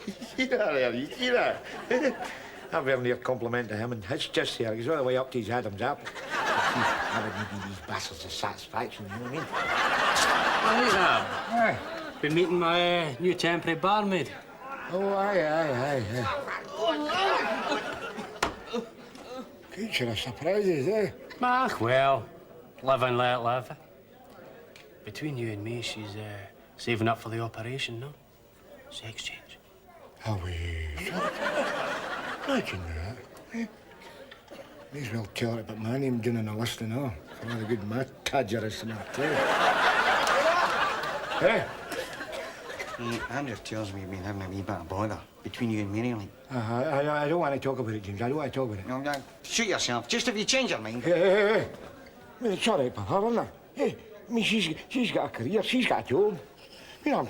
Speaker 6: You see that there? You see that? I'm very near compliment to him, and his chest hair goes all the way up to his Adam's apple. I would need these bastards of satisfaction, you know what I mean?
Speaker 18: Right, Rab.
Speaker 6: Aye.
Speaker 18: Been meeting my new temporary barmaid.
Speaker 6: Oh, aye. Creature of surprises, eh?
Speaker 18: Ah, well, live and let live. Between you and me, she's saving up for the operation, no? Sex change.
Speaker 6: Oh, wait. Imagine that. Eh? May as well tell her about my name down on the list and all. For all the good tadgerists in our tail. Hey?
Speaker 10: Andrew tells me you've been having a wee bit of bother between you and Mary, like.
Speaker 6: I don't want to talk about it, James. I don't want to talk about it.
Speaker 10: No, shoot yourself, just if you change your mind.
Speaker 6: Hey. I mean, it's all right for her, isn't it? Hey, I mean, she's got a career, she's got a job. You know, I'm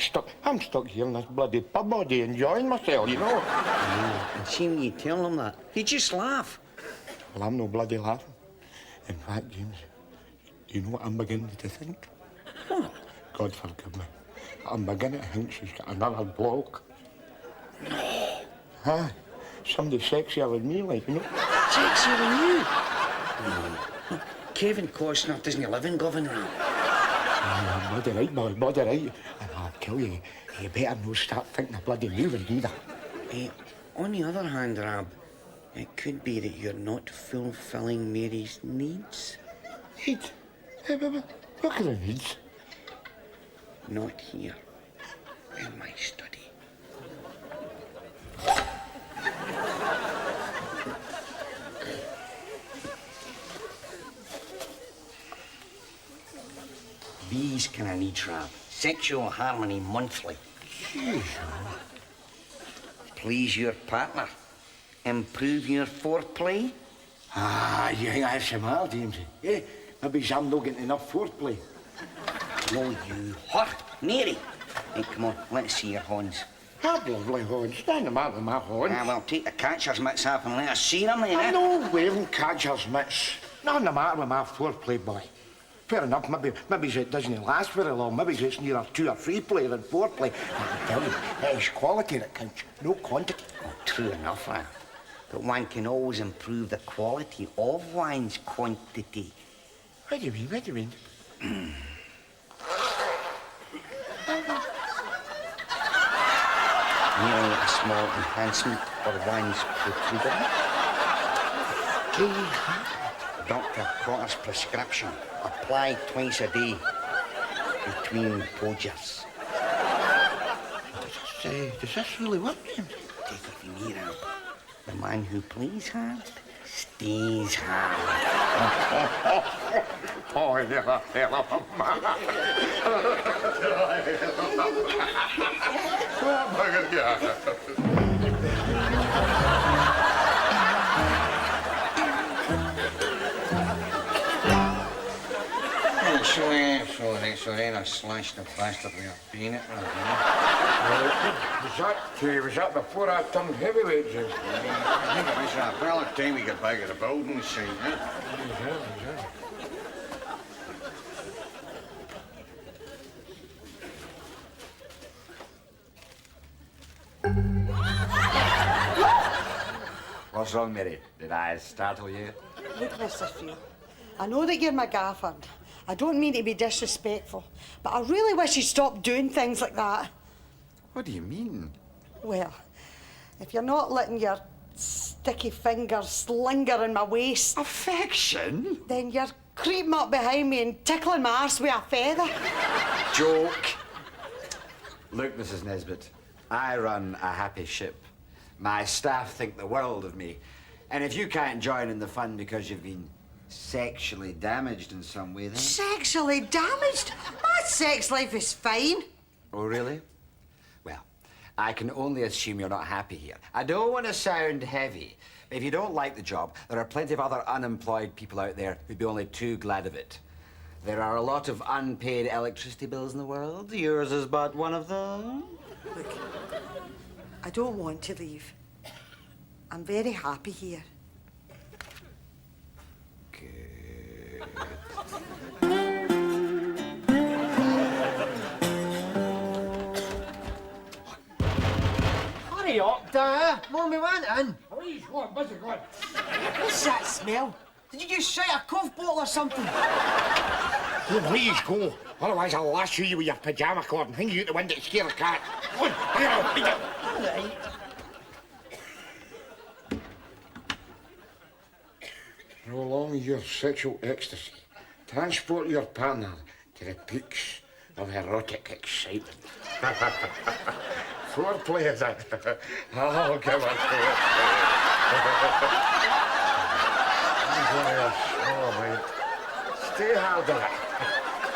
Speaker 6: stuck here in this bloody pub all day enjoying myself, you know?
Speaker 10: And see when you tell them that, they just laugh.
Speaker 6: Well, I'm no bloody laughing. In fact, James, you know what I'm beginning to think?
Speaker 10: What?
Speaker 6: God forgive me. I'm beginning to think she's got another bloke.
Speaker 10: No.
Speaker 6: Huh? Somebody sexier than me, like, you know?
Speaker 10: Sexier than you? No. Kevin Costner doesn't live in Govan.
Speaker 6: Bloody right, boy, bloody right. And I'll tell you, you better no start thinking of bloody moving either.
Speaker 10: On the other hand, Rab, it could be that you're not fulfilling Mary's needs.
Speaker 6: Needs? What kind of needs?
Speaker 10: Not here, in my study. These kind of needs, Rab. Sexual harmony monthly.
Speaker 6: Jeez.
Speaker 10: Please your partner. Improve your foreplay.
Speaker 6: You think that's the matter, James? Eh? Maybe I'm not getting enough foreplay.
Speaker 10: No, you her, Mary. Hey, come on, let's see your horns.
Speaker 6: Have lovely horns. Stand the matter with my horns.
Speaker 10: Well, take the catcher's mitts off and let us see them then,
Speaker 6: I'm not wearing catcher's mitts. Nothing the matter with my foreplay, boy. Fair enough, maybe it doesn't last very long. Maybe it's nearer 2 or 3 play than foreplay. I can tell you, it's quality that counts, no quantity.
Speaker 10: Oh, true enough, Rab. But one can always improve the quality of one's quantity.
Speaker 6: What do you mean? What do you mean?
Speaker 10: Merely a small enhancement for one's procedure. Dr. Potter's prescription. Applied twice a day between pogers.
Speaker 6: Does this really work, James?
Speaker 10: Take it from me, Rab. The man who plays hard stays hard.
Speaker 6: Oh, you're a hell of a man.
Speaker 9: Sorry, I slashed the plaster with a peanut.
Speaker 6: Was that before I turned heavyweight, James?
Speaker 9: I think it was about the time we got back at the building site, huh?
Speaker 6: Exactly.
Speaker 15: What's wrong, Mary? Did I startle you?
Speaker 5: Look, Mr. Freer, I know that you're my gaffer. I don't mean to be disrespectful, but I really wish you'd stop doing things like that.
Speaker 15: What do you mean?
Speaker 5: Well, if you're not letting your sticky fingers linger in my waist...
Speaker 15: Affection?
Speaker 5: Then you're creeping up behind me and tickling my arse with a feather.
Speaker 15: Joke. Look, Mrs. Nesbitt, I run a happy ship. My staff think the world of me. And if you can't join in the fun because you've been sexually damaged in some way, then...
Speaker 5: Sexually damaged? My sex life is fine.
Speaker 15: Oh, really? Well, I can only assume you're not happy here. I don't want to sound heavy. If you don't like the job, there are plenty of other unemployed people out there who'd be only too glad of it. There are a lot of unpaid electricity bills in the world. Yours is but one of them.
Speaker 5: Look, I don't want to leave. I'm very happy here.
Speaker 9: Hurry up, Dad. Mommy went in.
Speaker 6: Please, go on, busy, go on.
Speaker 8: What's that smell? Did you just shite a cough bottle or something?
Speaker 6: Oh, please go. Otherwise, I'll lasso you with your pyjama cord and hang you out the window to scare a cat. Go on, hurry up, hurry up.
Speaker 8: Right.
Speaker 6: Prolong your sexual ecstasy. Transport your partner to the peaks of erotic excitement. Foreplay, is it? Oh, give us foreplay. Stay hard on it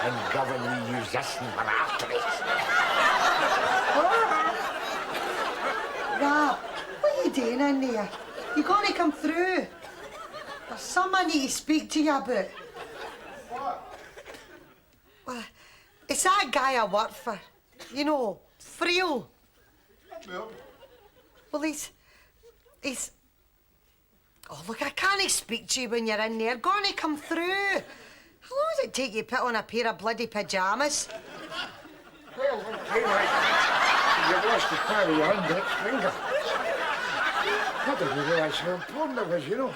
Speaker 6: and govern me using for arteries.
Speaker 5: Rab, what are you doing in there? You're going to come through. There's something I need to speak to you about.
Speaker 6: What?
Speaker 5: Well, it's that guy I work for. You know, Freo. Well, he's... Oh, look, I can't speak to you when you're in there. Going to come through. How long does it take you to put on a pair of bloody pyjamas?
Speaker 6: Well, okay, right. You've lost the power of your index finger. I didn't realise how important it was, you know.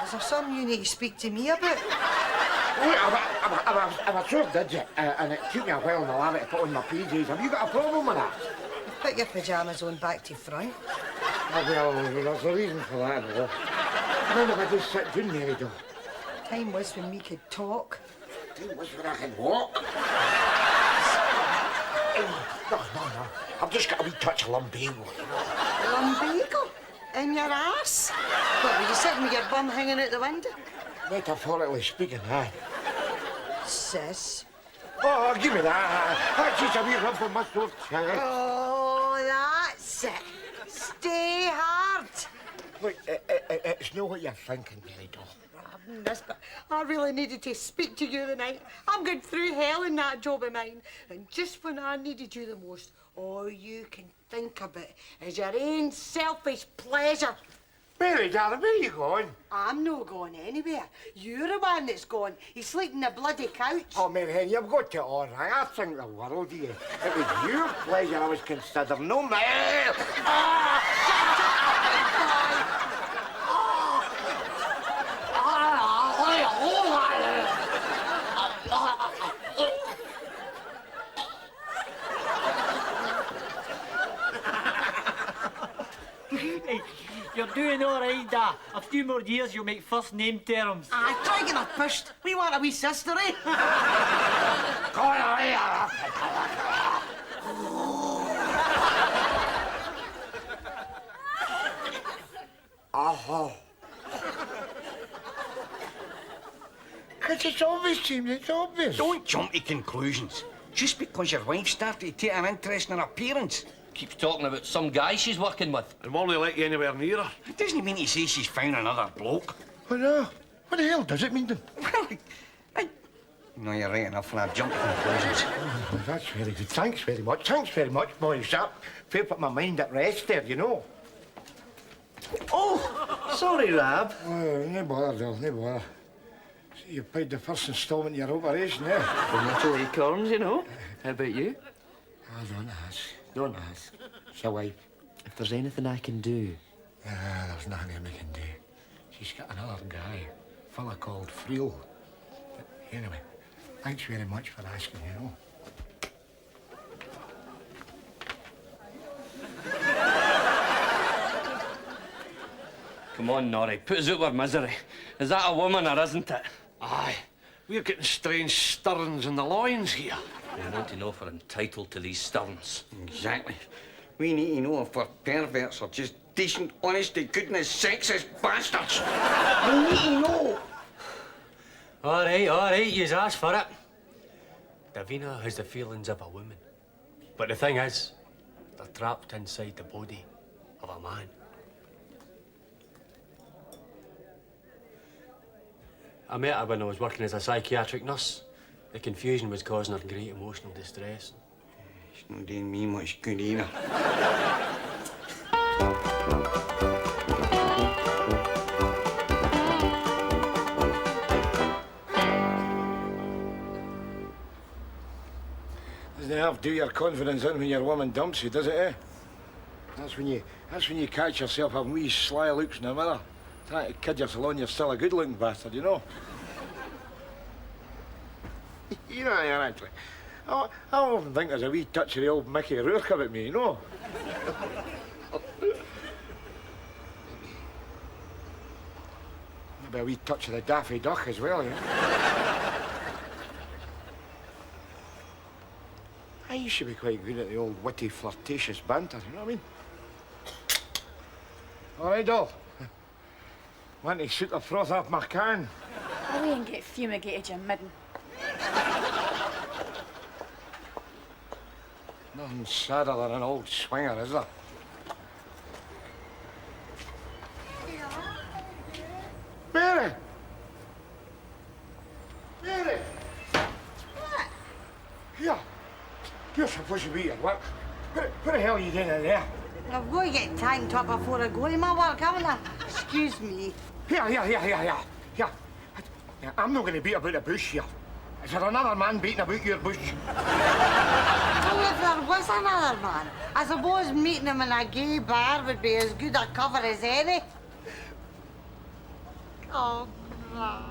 Speaker 5: Is there something you need to speak to me about?
Speaker 6: Wait, I sure did you, and it took me a while in the lab to put on my PJs. Have you got a problem with that?
Speaker 5: Put your pyjamas on back to front.
Speaker 6: Oh, well, there's a reason for that, though. Mind if I just sit down, Mary, though?
Speaker 5: Time was when we could talk.
Speaker 6: Time was when I could walk. No. I've just got a wee touch of lumbago.
Speaker 5: Lumbago? In your ass? What, were you sitting with your bum hanging out the window?
Speaker 6: Metaphorically speaking, aye.
Speaker 5: Sis.
Speaker 6: Oh, give me that. That's just a wee rub for my throat.
Speaker 5: Oh, that's it. Stay hard.
Speaker 6: Look, it's not what you're thinking, Mary doll.
Speaker 5: Nesbitt, I really needed to speak to you tonight. I'm going through hell in that job of mine. And just when I needed you the most, all you can think about is your own selfish pleasure.
Speaker 6: Mary, darling, where are you going?
Speaker 5: I'm not going anywhere. You're the one that's going. He's sleeping on the bloody couch.
Speaker 6: Oh, Mary, you've got it all right. I think the world of you. It was your pleasure I was considering, no mine.
Speaker 7: You're doing all right, Da. A few more years, you'll make first name terms.
Speaker 8: Aye, try getting her pushed. We want a wee sister, eh?
Speaker 6: Oh. It's obvious, James, it's obvious.
Speaker 9: Don't jump to conclusions. Just because your wife started to take an interest in her appearance.
Speaker 18: Keeps talking about some guy she's working with.
Speaker 16: And won't let you anywhere near her.
Speaker 9: It doesn't mean to say she's found another bloke.
Speaker 6: Oh, no. What the hell does it mean then?
Speaker 9: No, you're right enough, and I've jumped to conclusions.
Speaker 6: Oh, that's very good. Thanks very much, boys. Fair put my mind at rest there, you know.
Speaker 10: Oh, sorry, Rab.
Speaker 6: Oh, no bother, Bill, no bother. See, you paid the first instalment of your operation, eh?
Speaker 17: The little acorns, you know. How about you?
Speaker 6: Oh, don't ask. Don't ask. Shall I?
Speaker 17: If there's anything I can do,
Speaker 6: There's nothing we can do. She's got another guy, fella called Friel. But anyway, thanks very much for asking, you know.
Speaker 18: Come on, Norrie, put us out of our misery. Is that a woman or isn't it?
Speaker 16: Aye. We're getting strange stirrings in the loins here.
Speaker 18: We want to know if we're entitled to these stirrings.
Speaker 9: Exactly. We need to know if we're perverts or just decent, honest-to-goodness, sexist bastards. We need to know.
Speaker 18: All right, yous asked for it. Davina has the feelings of a woman. But the thing is, they're trapped inside the body of a man. I met her when I was working as a psychiatric nurse. The confusion was causing her great emotional distress.
Speaker 9: It's not doing me much good either.
Speaker 6: Doesn't half do your confidence in when your woman dumps you, does it, eh? That's when you catch yourself having wee sly looks in the mirror, trying to kid yourself on you're still a good-looking bastard, you know? You know, you're actually. I often think there's a wee touch of the old Mickey Rourke about me, you know? Maybe a wee touch of the Daffy Duck as well, you know? I used to be quite good at the old witty, flirtatious banter, you know what I mean? All right, doll. Want to shoot the froth off my can?
Speaker 19: Away and get fumigated, you midden.
Speaker 6: Nothing sadder than an old swinger, is there? Mary! Mary!
Speaker 5: What?
Speaker 6: Here. You're supposed to be at work. What the hell are you doing in there?
Speaker 5: I've got to get timed up before I go to my work, haven't I? Excuse me.
Speaker 6: Here. Yeah, I'm not going to beat about the bush here. Is there another man beating about your bush?
Speaker 5: Well, if there was another man, I suppose meeting him in a gay bar would be as good a cover as any. Oh, Rab.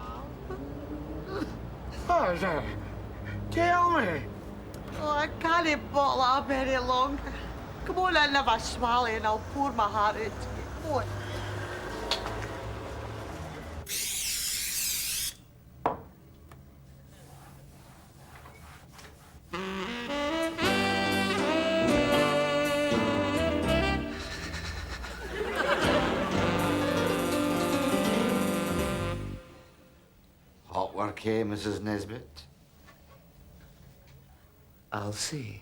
Speaker 6: Oh, is that? Tell me.
Speaker 5: Oh, I can't bottle it up any longer. Come on in, have a swallow and I'll pour my heart into you. Come on.
Speaker 15: Hot work, eh, Mrs. Nesbitt?
Speaker 17: I'll see.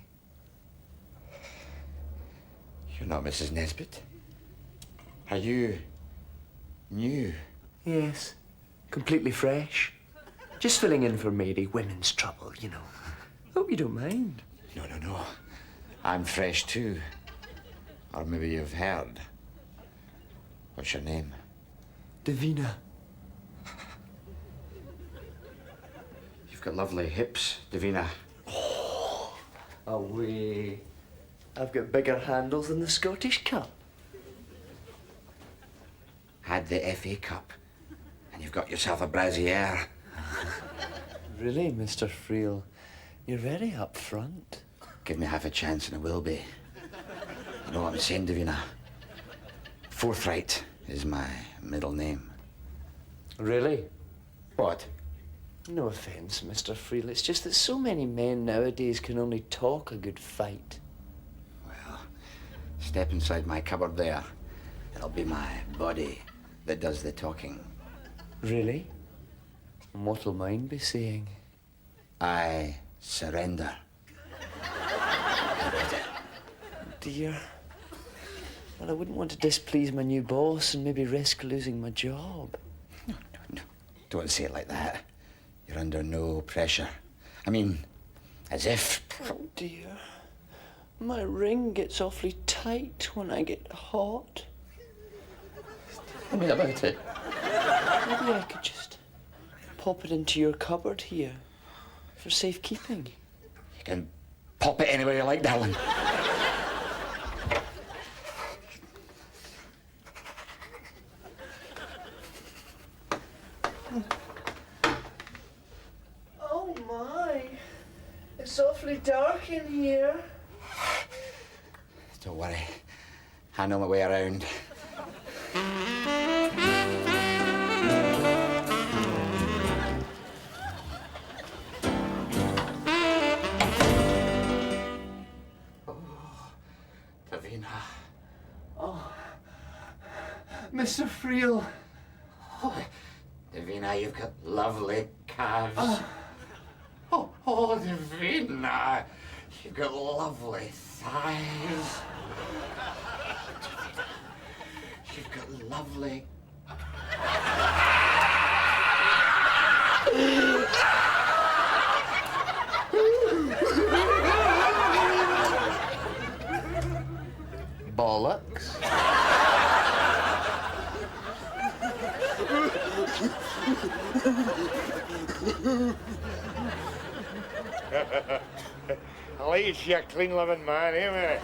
Speaker 15: You're not Mrs. Nesbitt. Are you new?
Speaker 17: Yes, completely fresh. Just filling in for Mary, women's trouble, you know. Hope you don't mind.
Speaker 15: No. I'm fresh too. Or maybe you've heard. What's your name?
Speaker 17: Davina.
Speaker 15: You've got lovely hips, Davina.
Speaker 17: Away. I've got bigger handles than the Scottish Cup.
Speaker 15: Had the FA Cup, and you've got yourself a brassiere.
Speaker 17: Really, Mr. Friel? You're very up front.
Speaker 15: Give me half a chance and I will be. You know what I'm saying, Davina? Forthright is my middle name.
Speaker 17: Really?
Speaker 15: What?
Speaker 17: No offence, Mr. Friel. It's just that so many men nowadays can only talk a good fight.
Speaker 15: Well, step inside my cupboard there. It'll be my body that does the talking.
Speaker 17: Really? And what'll mine be saying?
Speaker 15: I surrender.
Speaker 17: Dear. Well, I wouldn't want to displease my new boss and maybe risk losing my job.
Speaker 15: No. Don't say it like that. You're under no pressure. I mean, as if...
Speaker 17: Oh, dear. My ring gets awfully tight when I get hot.
Speaker 15: Tell me about it.
Speaker 17: Maybe I could just pop it into your cupboard here for safekeeping.
Speaker 15: You can pop it anywhere you like, darling.
Speaker 5: in here?
Speaker 15: Don't worry. I know my way around. Davina.
Speaker 17: Oh, Mr. Friel.
Speaker 15: Oh, Davina, you've got lovely calves. Oh, Davina, you've got lovely thighs. Davina, you've got lovely...
Speaker 17: Bollocks.
Speaker 6: I like to see a clean-living man, eh, man?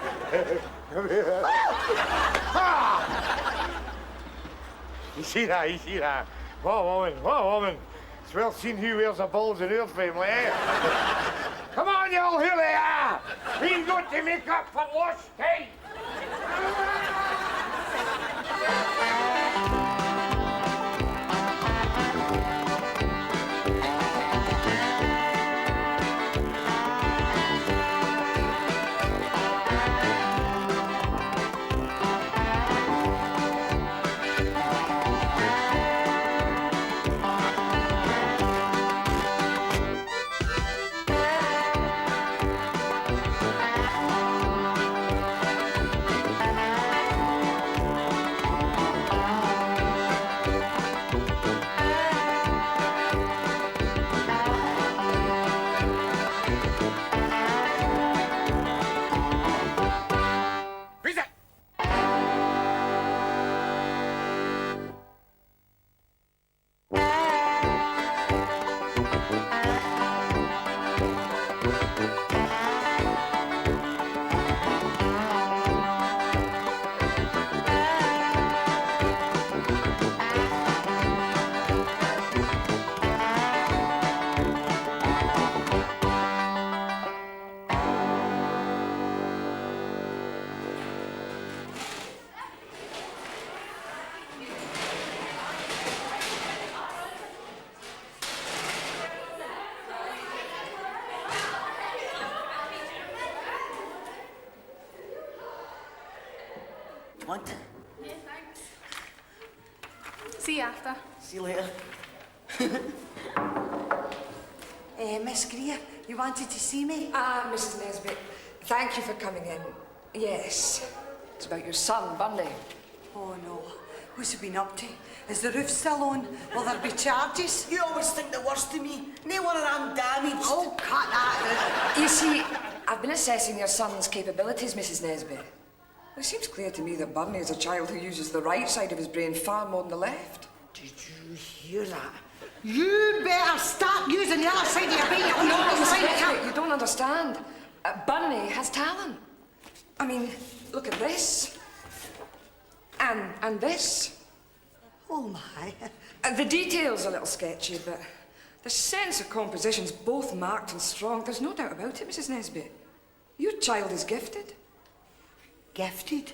Speaker 6: You see that? You see that? What a woman, what a woman. It's well seen who wears the balls in our family, eh? Come on, y'all, here they are! We've got to make up for lost time!
Speaker 5: What?
Speaker 2: Yeah, thanks. See you after.
Speaker 5: See you later. Miss Greer, you wanted to see me?
Speaker 12: Ah, Mrs. Nesbitt, thank you for coming in. Yes, it's about your son, Bundy.
Speaker 5: Oh, no. What's he been up to? Is the roof still on? Will there be charges?
Speaker 8: You always think the worst of me. No one I'm damaged.
Speaker 5: Oh, cut that out.
Speaker 12: You see, I've been assessing your son's capabilities, Mrs. Nesbitt. It seems clear to me that Bundy is a child who uses the right side of his brain far more than the left.
Speaker 8: Did you hear that?
Speaker 5: You better start using the other side of your brain.
Speaker 12: No, Mrs. Nesbitt, you don't understand. Bundy has talent. I mean, look at this. And this.
Speaker 5: Oh, my.
Speaker 12: The detail's a little sketchy, but the sense of composition's both marked and strong. There's no doubt about it, Mrs. Nesbitt. Your child is gifted.
Speaker 5: Gifted?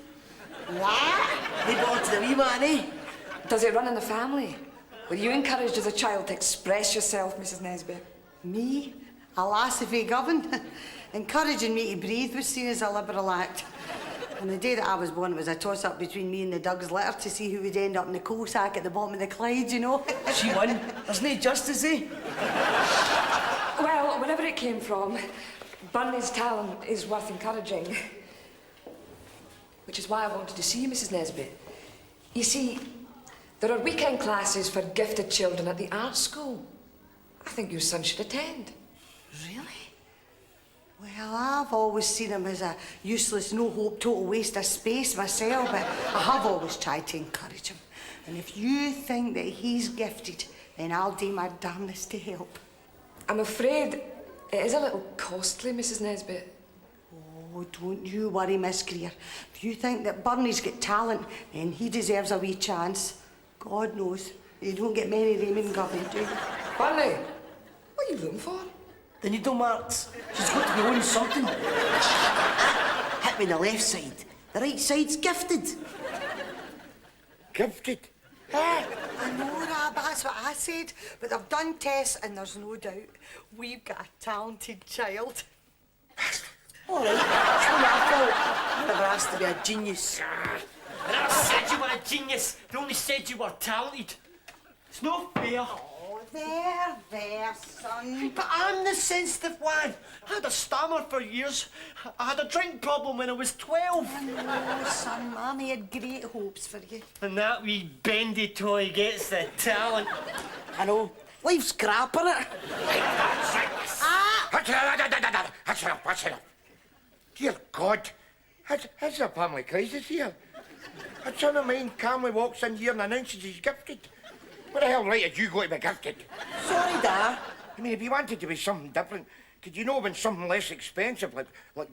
Speaker 8: What? They belong to the wee man, eh?
Speaker 12: Does it run in the family? Were you encouraged as a child to express yourself, Mrs. Nesbitt?
Speaker 5: Me? A lassie fae govern? Encouraging me to breathe was seen as a liberal act. On the day that I was born, it was a toss-up between me and the Doug's litter to see who would end up in the coal sack at the bottom of the Clyde, you know?
Speaker 8: She won. There's no justice, eh?
Speaker 12: Well, wherever it came from, Bundy's talent is worth encouraging. Which is why I wanted to see you, Mrs. Nesbitt. You see, there are weekend classes for gifted children at the art school. I think your son should attend.
Speaker 5: Really? Well, I've always seen him as a useless, no-hope, total waste of space myself, but I have always tried to encourage him. And if you think that he's gifted, then I'll do my damnedest to help.
Speaker 12: I'm afraid it is a little costly, Mrs. Nesbitt.
Speaker 5: Oh, don't you worry, Miss Greer. If you think that Bernie's got talent, then he deserves a wee chance. God knows, you don't get many of them in government, do you?
Speaker 12: Bernie, what are you looking for?
Speaker 8: The needle marks. She's got to be on something. Hit me on the left side. The right side's gifted.
Speaker 6: Gifted?
Speaker 20: I know, Rab, that's what I said. But they've done tests and there's no doubt we've got a talented child.
Speaker 8: All right, it's not my fault. I never asked to be a genius.
Speaker 7: I never said you were a genius. They only said you were talented. It's not fair.
Speaker 20: Oh, there, son.
Speaker 7: But I'm the sensitive one. I had a stammer for years. I had a drink problem when I was 12.
Speaker 20: I know, son. Mammy had great hopes for you.
Speaker 7: And that wee bendy toy gets the talent.
Speaker 8: I know. Life's crap, innit?
Speaker 6: That's enough. Dear God, that's a family crisis here. A son of mine calmly walks in here and announces he's gifted. What the hell right did you go to be gifted?
Speaker 8: Sorry, Dad.
Speaker 6: I mean, if you wanted to be something different, could you not have been something less expensive, like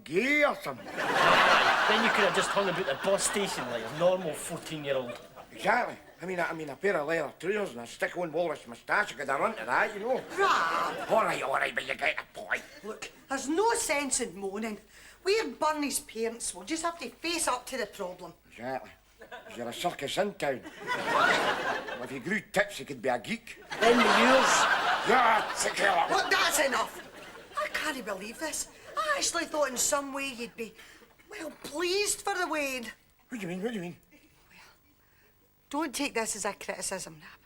Speaker 6: gay or something?
Speaker 7: Then you could have just hung about the bus station like a normal 14-year-old.
Speaker 6: Exactly. I mean, a pair of leather trousers and a stick-on walrus moustache, I could have run to that, you know.
Speaker 20: Rab!
Speaker 6: All right, but you get the point.
Speaker 20: Look, there's no sense in moaning. We're Bernie's parents. We'll just have to face up to the problem.
Speaker 6: Exactly. Is there a circus in town? Well, if he grew tits, he could be a geek.
Speaker 8: In the years.
Speaker 6: Yeah, secure.
Speaker 20: Look, that's enough. I can't believe this. I actually thought in some way you'd be, well, pleased for the wedding.
Speaker 6: What do you mean?
Speaker 20: Don't take this as a criticism, Rab.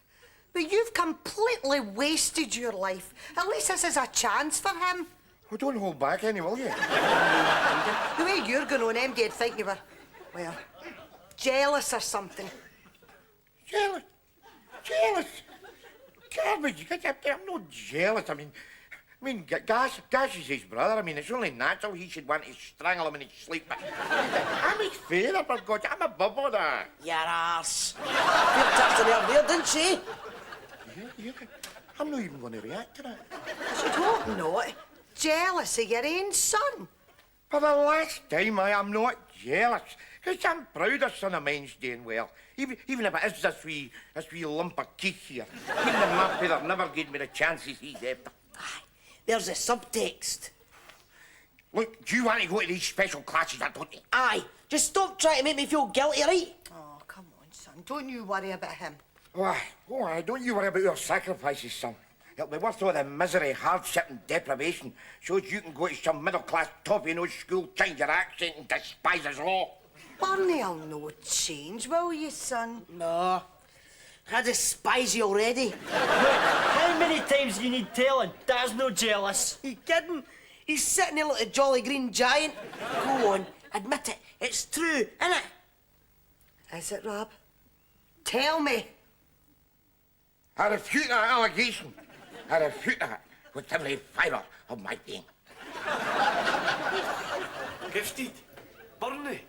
Speaker 20: But you've completely wasted your life. At least this is a chance for him.
Speaker 6: Well, don't hold back any, will you?
Speaker 20: The way you're going on, MD'd think you were, well, jealous or something.
Speaker 6: Jealous? Garbage. I'm not jealous. I mean, Gash is his brother. I mean, it's only natural he should want to strangle him in his sleep. But I'm his father, for God. I'm above all that.
Speaker 8: Your arse. You touched on her there, didn't she?
Speaker 6: Yeah. I'm not even going to react to that.
Speaker 20: I should hope not. Jealous of your own son.
Speaker 6: For the last time, I am not jealous. Because I'm proud of son of mine's doing well. Even if it is this wee lump of teeth here. Even if my father never gave me the chances he's after.
Speaker 8: There's a subtext.
Speaker 6: Look, do you want to go to these special classes, or don't you?
Speaker 8: Aye. Just stop trying to make me feel guilty, right?
Speaker 20: Oh, come on, son. Don't you worry about him.
Speaker 6: Why, don't you worry about your sacrifices, son. It'll be worth all the misery, hardship and deprivation so you can go to some middle-class toffee-nose school, change your accent and despise us all.
Speaker 20: Barney'll no change, will you, son?
Speaker 8: No. I despise you already.
Speaker 7: Look, how many times do you need telling? Dad's no jealous.
Speaker 8: You kidding? He's sitting there like a jolly green giant. Go on, admit it. It's true, innit?
Speaker 20: Is it, Rab? Tell me.
Speaker 6: I refute that allegation. I refute that with every fibre of my being.
Speaker 16: Gifted? Bernie?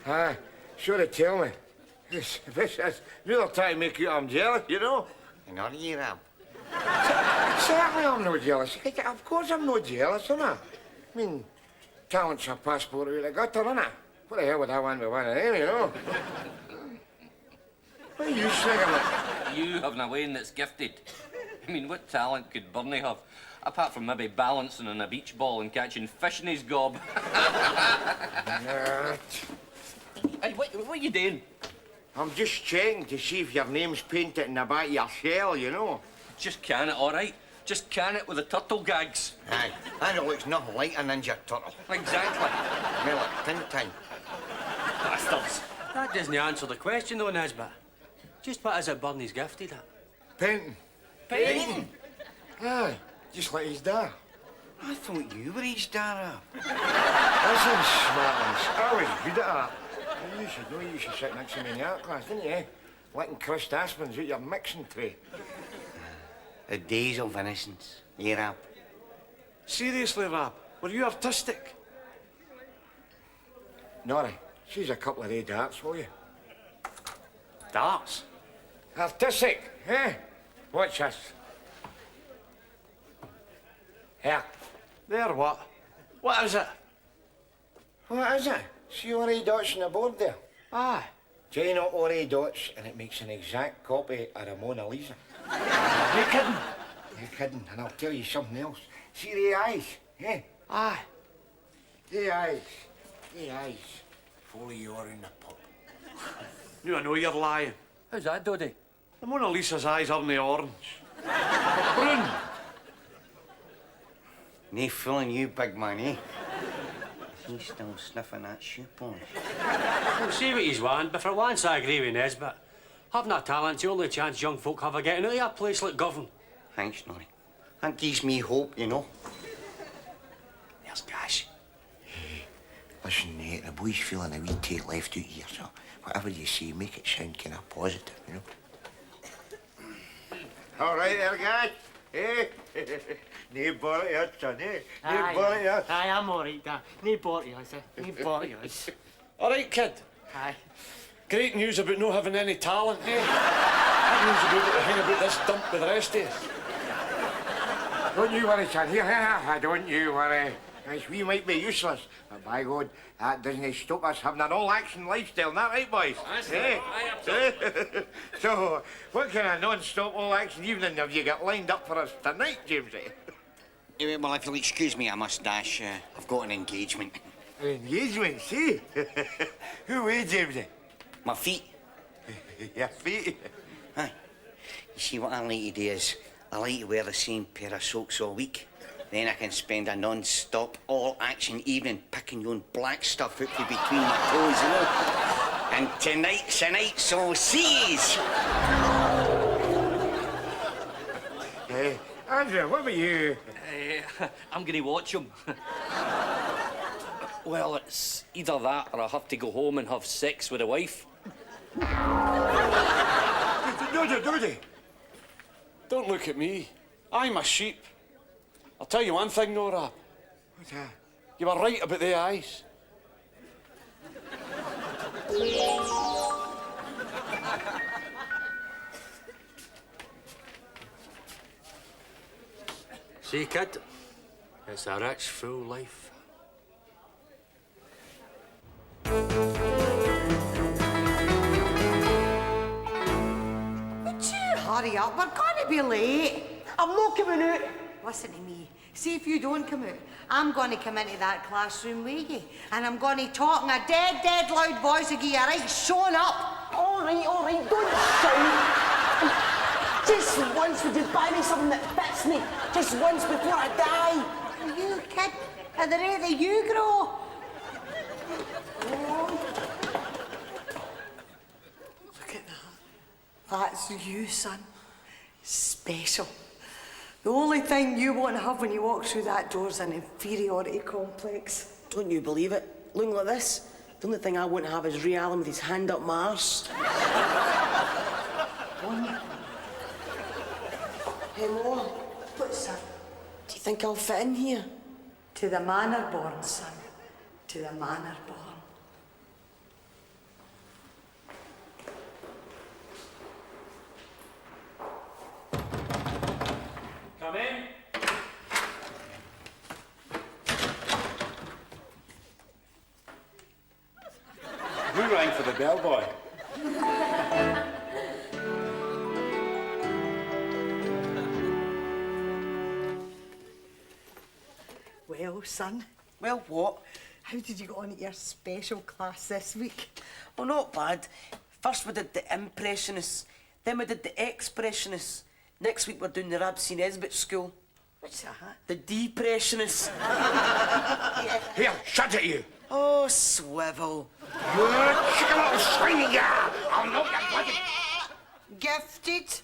Speaker 6: Aye, sure to tell me. This really trying to make you I'm jealous, you know?
Speaker 9: Not you, Rab.
Speaker 6: Certainly I'm not jealous. Of course I'm not jealous, am I? I mean, talent's a passport out of the gutter, innit? What the hell would I want with one of them, you know? What are you singing at?
Speaker 21: You having a wedding that's gifted. I mean, what talent could Bernie have? Apart from maybe balancing on a beach ball and catching fish in his gob. Hey, what are you doing?
Speaker 6: I'm just checking to see if your name's painted in the back of your shell, you know.
Speaker 21: Just can it, all right? Just can it with the turtle gags.
Speaker 9: Aye, and it looks nothing like a ninja turtle.
Speaker 21: Exactly.
Speaker 9: Smell it, Tintin.
Speaker 21: Bastards.
Speaker 18: That doesn't answer the question, though, Nesbitt. Just what is it Bernie's gifted at?
Speaker 6: Painting.
Speaker 21: Painting?
Speaker 6: Aye, just like his dad.
Speaker 9: I thought you were his dad.
Speaker 6: Listen, smartness, I was good at that. You should know you should sit next to me in the art class, didn't you? Licking crushed aspens out your mixing tray.
Speaker 9: The days of innocence. You, Rab.
Speaker 16: Seriously, Rab, were you artistic?
Speaker 6: Nora, she's a couple of red darts, will you?
Speaker 16: Darts?
Speaker 6: Artistic, eh? Watch this. Here.
Speaker 16: There what? What is it?
Speaker 6: What is it? See all the dots on the board there?
Speaker 16: Aye.
Speaker 6: Join up all the dots and it makes an exact copy of the Mona Lisa.
Speaker 16: You kidding?
Speaker 6: You're kidding, and I'll tell you something else. See the eyes, eh?
Speaker 18: Aye.
Speaker 6: The eyes. The eyes. Follow you are in the pub.
Speaker 16: You I know you're lying.
Speaker 18: How's that, Doddy?
Speaker 16: The Mona Lisa's eyes aren't the orange. Brune.
Speaker 10: Nae fooling you, big man, eh? He's still sniffing that shoe polish.
Speaker 18: Well, see what he's want, but for once I agree with Nesbitt. Having a talent's the only chance young folk have of getting out of a place like Govan.
Speaker 10: Thanks, Norrie. That gives me hope, you know.
Speaker 6: There's Gash. Hey, listen, the boy's feeling a wee take left out here, so whatever you say, make it sound kind of positive, you know? All right there, Gash. Hey, nae bother yet, son, eh? Nae bother yet.
Speaker 7: Aye, I'm all right, Dad. Nae bother us, eh? Nae bother us.
Speaker 16: All right, kid.
Speaker 7: Aye.
Speaker 16: Great news about not having any talent, eh? That news about to hang about this dump with the rest of us.
Speaker 6: Don't you worry, son. Here, don't you worry. Yes, we might be useless, but by God, that doesn't stop us having an all-action lifestyle, not right, boys?
Speaker 21: That's
Speaker 6: eh?
Speaker 21: right.
Speaker 6: So, what kind of non-stop all-action evening have you got lined up for us tonight, Jamesy?
Speaker 10: Well, if you'll excuse me, I must dash. I've got an engagement.
Speaker 6: An engagement, see? Who is Jamesy?
Speaker 10: My feet.
Speaker 6: Your feet?
Speaker 10: Aye. You see, what I like to do is, I like to wear the same pair of socks all week. Then I can spend a non-stop, all-action evening picking your own black stuff out from between my toes, you know? And tonight's the night, so seize!
Speaker 6: Hey, Andrew, what about you?
Speaker 21: I'm going to watch him. Well, it's either that or I have to go home and have sex with a wife.
Speaker 6: Doddy.
Speaker 16: Don't look at me. I'm a sheep. I'll tell you one thing, no, Rab.
Speaker 6: What's that?
Speaker 16: You were right about the eyes.
Speaker 18: See, kid, it's a rich, full life.
Speaker 20: Would you hurry up? We're going to be late.
Speaker 8: I'm not coming out.
Speaker 20: Listen to me. See if you don't come out, I'm going to come into that classroom with you, and I'm going to talk in a dead loud voice and give you a right showing up.
Speaker 8: All right, don't shout. Just once would you buy me something that fits me? Just once before I die.
Speaker 20: You kid, at the rate that you grow.
Speaker 8: Look at that.
Speaker 20: That's you, son. Special. The only thing you won't have when you walk through that door's an inferiority complex.
Speaker 8: Don't you believe it? Looking like this, the only thing I wouldn't have is Ray Allen with his hand up my arse. Hey, Mo,
Speaker 20: What's that?
Speaker 8: do you think I'll fit in here?
Speaker 20: To the manor born, son. To the manor born.
Speaker 16: Come in.
Speaker 6: Who rang for the bellboy?
Speaker 20: Well, son,
Speaker 8: Well, what?
Speaker 20: how did you get on at your special class this week?
Speaker 8: Oh, not bad. First we did the Impressionists, then we did the Expressionists. Next week we're doing the Rab C Nesbitt school.
Speaker 20: What's that?
Speaker 8: The Depressionists.
Speaker 6: Here, shut it, you!
Speaker 8: Oh, swivel.
Speaker 6: You chicken little swine, ya! I'll knock your bloody...
Speaker 20: Gifted.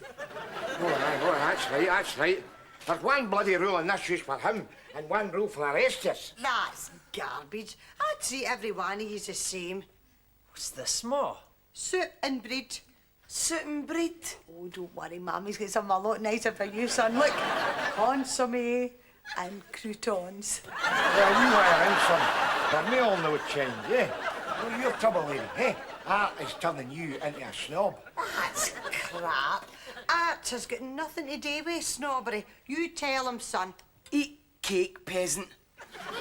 Speaker 6: Oh, that's right. There's one bloody rule in this house for him, and one rule for the rest of us.
Speaker 20: That's garbage. I'd treat every one of you the same.
Speaker 7: What's this, Ma?
Speaker 20: Suit and breed.
Speaker 8: Suit and breed.
Speaker 20: Oh, don't worry, Mummy's got something a lot nicer for you, son. Look, consomme and croutons.
Speaker 6: Well, you are in some, but me all no change, eh? Well, your trouble, lady, eh? Art is turning you into a snob.
Speaker 20: That's crap. Art has got nothing to do with snobbery. You tell him, son.
Speaker 8: Eat cake, peasant.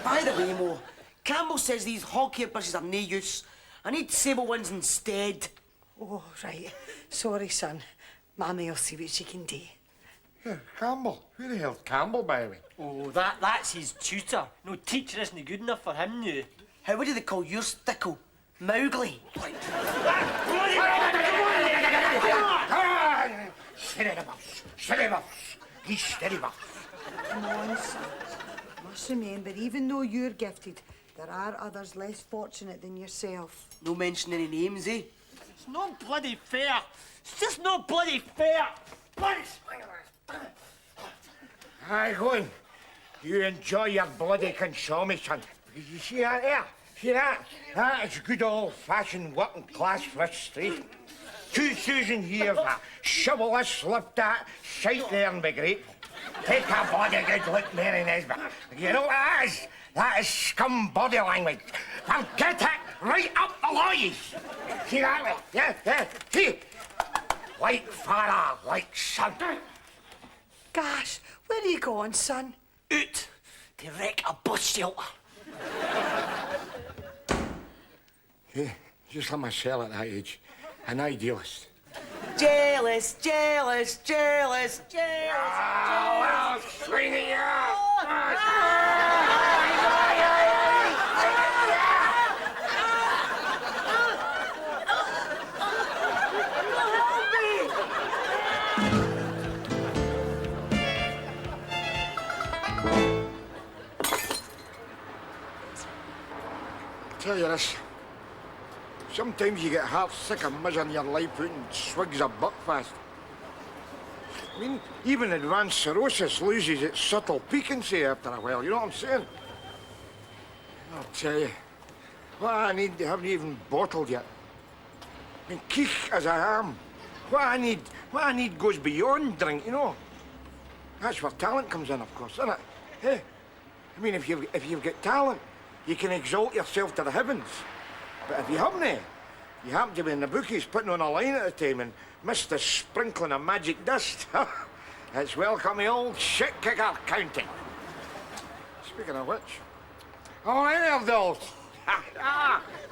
Speaker 8: By the way, Mo, Campbell says these hog-hair brushes are no use. I need sable ones instead.
Speaker 20: Oh, right. Sorry, son. Mammy will see what she can do.
Speaker 6: Yeah, Campbell. Who the hell's Campbell, by the way?
Speaker 7: Oh, that's his tutor. No, teacher isn't good enough for him now.
Speaker 8: How would they call your stickle? Mowgli.
Speaker 6: Steady the buffs. Steady buffs. He's steady buffs.
Speaker 20: Come on, son. Must remember, even though you're gifted, there are others less fortunate than yourself.
Speaker 8: No mention any names, eh?
Speaker 7: It's not bloody fair. It's just not bloody fair. Bloody
Speaker 6: Aye, go on. You enjoy your bloody consummation. Because you see that there? See that? That is good old-fashioned working-class frustration. 2,000 years of shovel this, lift that, shite there and be grateful. Take a bloody good look, Mary Nesbitt. You know what that is? That is scum body language. Forget it right up the lois. See that way? Yeah. See? Like father, like son.
Speaker 20: Gosh, where are you going, son?
Speaker 7: Out to wreck a bus shelter.
Speaker 6: Yeah, just like myself at that age. An idealist.
Speaker 8: Jealous, jealous, jealous, jealous.
Speaker 6: Oh, well, swing it out. Tell you this. Sometimes you get heart sick of measuring your life putting swigs of buckfast. I mean, even advanced cirrhosis loses its subtle piquancy after a while, you know what I'm saying? I'll tell you, what I need they haven't even bottled yet. I mean, keek as I am, what I need goes beyond drink, you know? That's where talent comes in, of course, isn't it? Hey, I mean, if you've got talent, you can exalt yourself to the heavens. But if you haven't, you happen to be in the bookies putting on a line at a time and miss the sprinkling of magic dust. It's welcome the old shit-kicker county. Speaking of which, all right there, dolls.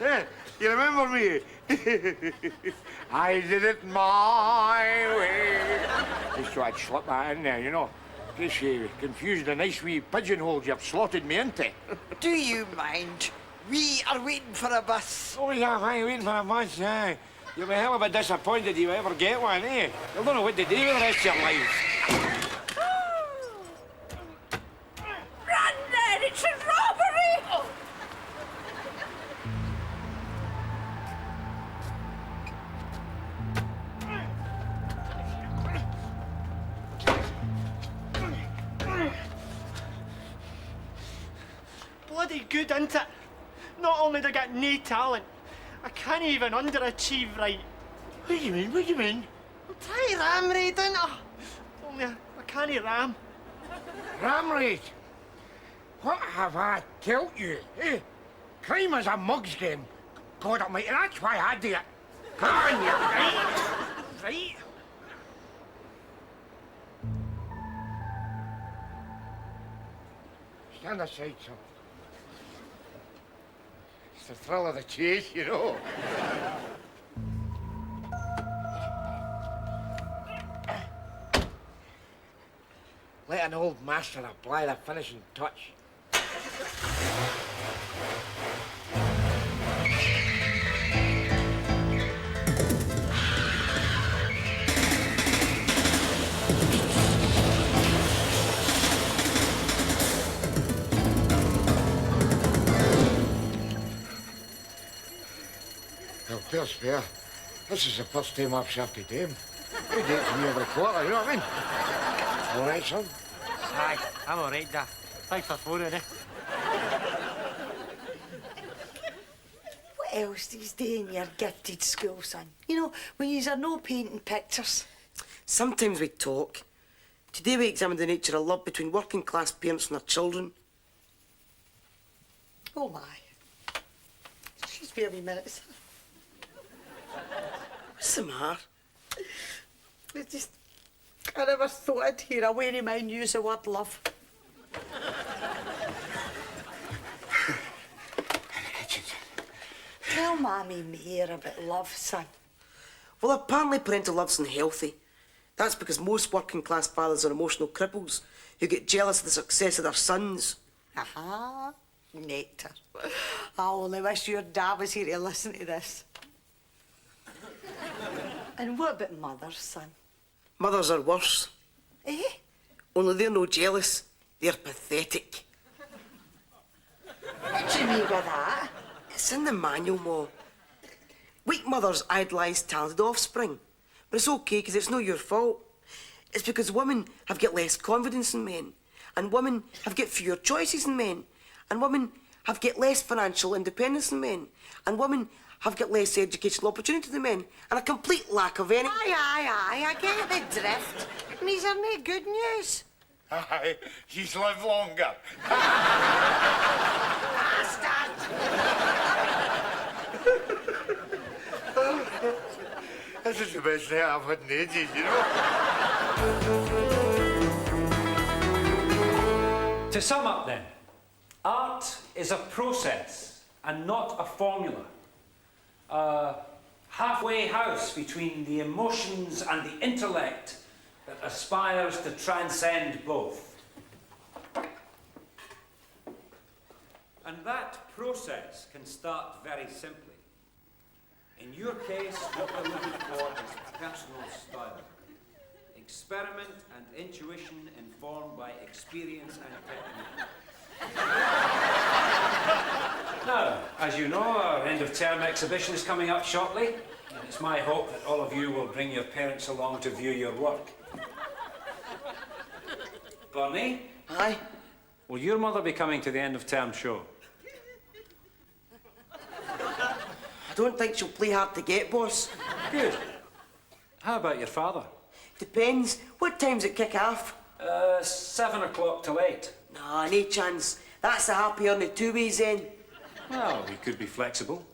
Speaker 6: Yeah, you remember me? I did it my way. Just so I'd slip that in there, you know. In case you confused the nice wee pigeonholes you've slotted me into.
Speaker 4: Do you mind? We are waiting for a bus.
Speaker 6: Oh, yeah, I'm waiting for a bus, yeah. You'll be hell of a disappointed you ever get one, eh? You'll don't know what to do with the rest of your lives.
Speaker 14: Run then! It's a robbery!
Speaker 7: Bloody good, isn't it? Not only do I get no talent, I can't even underachieve right.
Speaker 6: What do you mean? What do you mean?
Speaker 7: I'm trying ram raid, ain't I? Only I can't ram.
Speaker 6: Ram raid? What have I told you? Eh? Crime is a mug's game. God almighty, that's why I do it. Come on, you right?
Speaker 7: Right?
Speaker 6: Stand aside, son. It's the thrill of the chase, you know. Let an old master apply the finishing touch. Well, fair's fair. This is the first time I've shafted him. He dates me every quarter, you know what I mean? All right, son?
Speaker 7: Aye, I'm all right, Dad. Thanks for phoning, eh?
Speaker 20: What else do you do in your gifted school, son? You know, when you're no painting pictures.
Speaker 8: Sometimes we talk. Today we examined the nature of love between working class parents and their children.
Speaker 20: Oh, my. Excuse me a wee minute, son.
Speaker 8: What's the matter?
Speaker 20: I never thought I'd hear a wary man use the word love. Tell Mammy more about love, son.
Speaker 8: Well, apparently parental love's unhealthy. That's because most working-class fathers are emotional cripples who get jealous of the success of their sons.
Speaker 20: Aha, nectar. I only wish your dad was here to listen to this. And what about mothers, son?
Speaker 8: Mothers are worse.
Speaker 20: Eh?
Speaker 8: Only they're no jealous. They're pathetic.
Speaker 20: What do you mean by that?
Speaker 8: It's in the manual, Ma. Weak mothers idolise talented offspring. But it's okay, because it's not your fault. It's because women have got less confidence in men. And women have got fewer choices than men. And women have got less financial independence than men. And women have got less educational opportunity than men. And a complete lack of any...
Speaker 20: Aye, I get the drift. And these are no good news.
Speaker 6: Aye, she's lived longer. This is the best night I've had in ages, you know?
Speaker 3: To sum up then, art is a process and not a formula. A halfway house between the emotions and the intellect that aspires to transcend both. And that process can start very simply. In your case, what we're looking for is personal style. Experiment and intuition informed by experience and technique. Now, as you know, our end-of-term exhibition is coming up shortly, and it's my hope that all of you will bring your parents along to view your work. Bernie?
Speaker 8: Aye?
Speaker 3: Will your mother be coming to the end-of-term show?
Speaker 8: I don't think she'll play hard to get, boss.
Speaker 3: Good. How about your father?
Speaker 8: Depends. What time's it kick off?
Speaker 3: 7 o'clock till 8.
Speaker 8: Nah, no chance. That's a happy on the two ways then.
Speaker 3: Well, we could be flexible.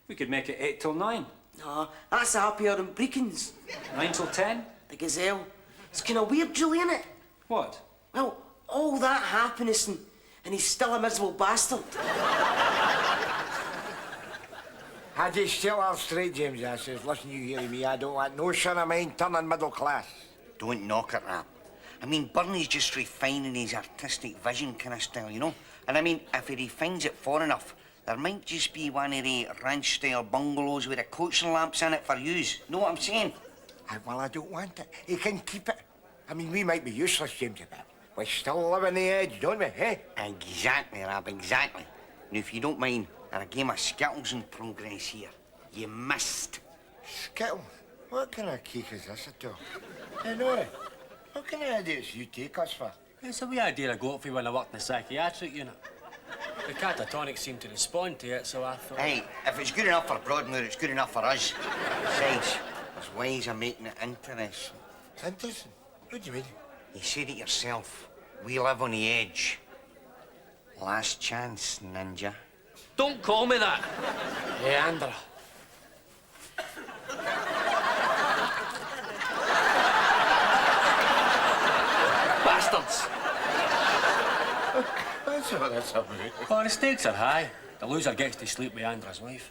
Speaker 3: We could make it 8 till 9.
Speaker 8: Nah, that's a happy hour in Brecons.
Speaker 3: 9 till 10?
Speaker 8: The Gazelle. It's kind of weird, Julie, innit?
Speaker 3: What?
Speaker 8: Well, all that happiness and he's still a miserable bastard.
Speaker 6: I just still out straight, James. I says, listen, you hear me, I don't want no son of mine turning middle class.
Speaker 10: Don't knock it, Rab. I mean, Bernie's just refining his artistic vision kind of style, you know? And I mean, if he refines it far enough, there might just be one of the ranch-style bungalows with the coaching lamps in it for use. Know what I'm saying?
Speaker 6: Well, I don't want it. He can keep it. I mean, we might be useless, James, but we still live on the edge, don't we, eh?
Speaker 10: Exactly, Rab, exactly. Now, if you don't mind, there are a game of Skittles in progress here. You missed.
Speaker 6: Skittles? What kind of cake is this at all? I know. What kind of idiots you take us for?
Speaker 18: It's a wee idea I got for you when I worked in the psychiatric unit. The catatonics seemed to respond to it, so I thought...
Speaker 10: Hey, if it's good enough for Broadmoor, it's good enough for us. Besides, there's ways of making it interesting.
Speaker 6: Interesting? What do you mean?
Speaker 10: You said it yourself. We live on the edge. Last chance, ninja.
Speaker 21: Don't call me that.
Speaker 6: Hey, Andra.
Speaker 21: Bastards.
Speaker 6: That's what that's about.
Speaker 18: Oh, the stakes are high. The loser gets to sleep with Andra's wife.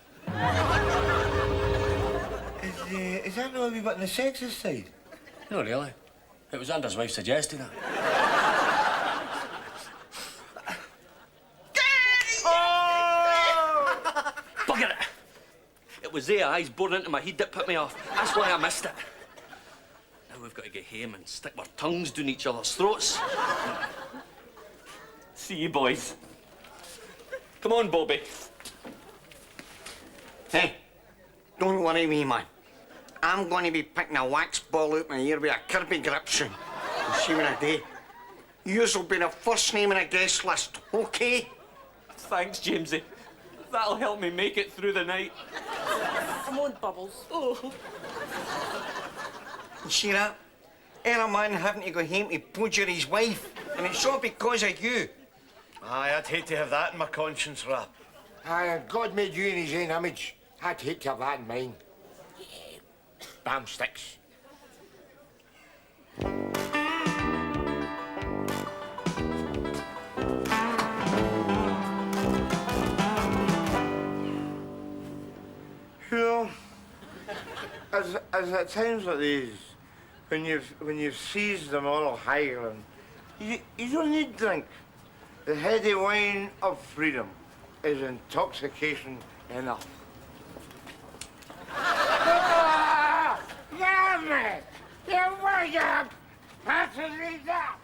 Speaker 6: Is that not a wee bit on the sexist side?
Speaker 18: No, really. It was Andra's wife suggested it. Bugger it! It was their eyes boring into my head that put me off. That's why I missed it. Now we've got to get home and stick our tongues down each other's throats. See you, boys. Come on, Bobby.
Speaker 10: Hey, don't worry me, man. I'm going to be picking a wax ball out my ear with a Kirby grip soon. You'll see when I do. You'll be the first name on a guest list, okay?
Speaker 21: Thanks, Jamesy. That'll help me make it through the night.
Speaker 8: Come on, Bubbles. Oh.
Speaker 10: You see that? Era man having to go home to butcher his wife, and it's all because of you.
Speaker 6: Aye, I'd hate to have that in my conscience, Rab. Aye, God made you in his own image. I'd hate to have that in mine. Damn sticks. You know, as at times like these, when you've seized the moral high ground, you don't need drink. The heady wine of freedom is intoxication enough. Damn it! You were passing that!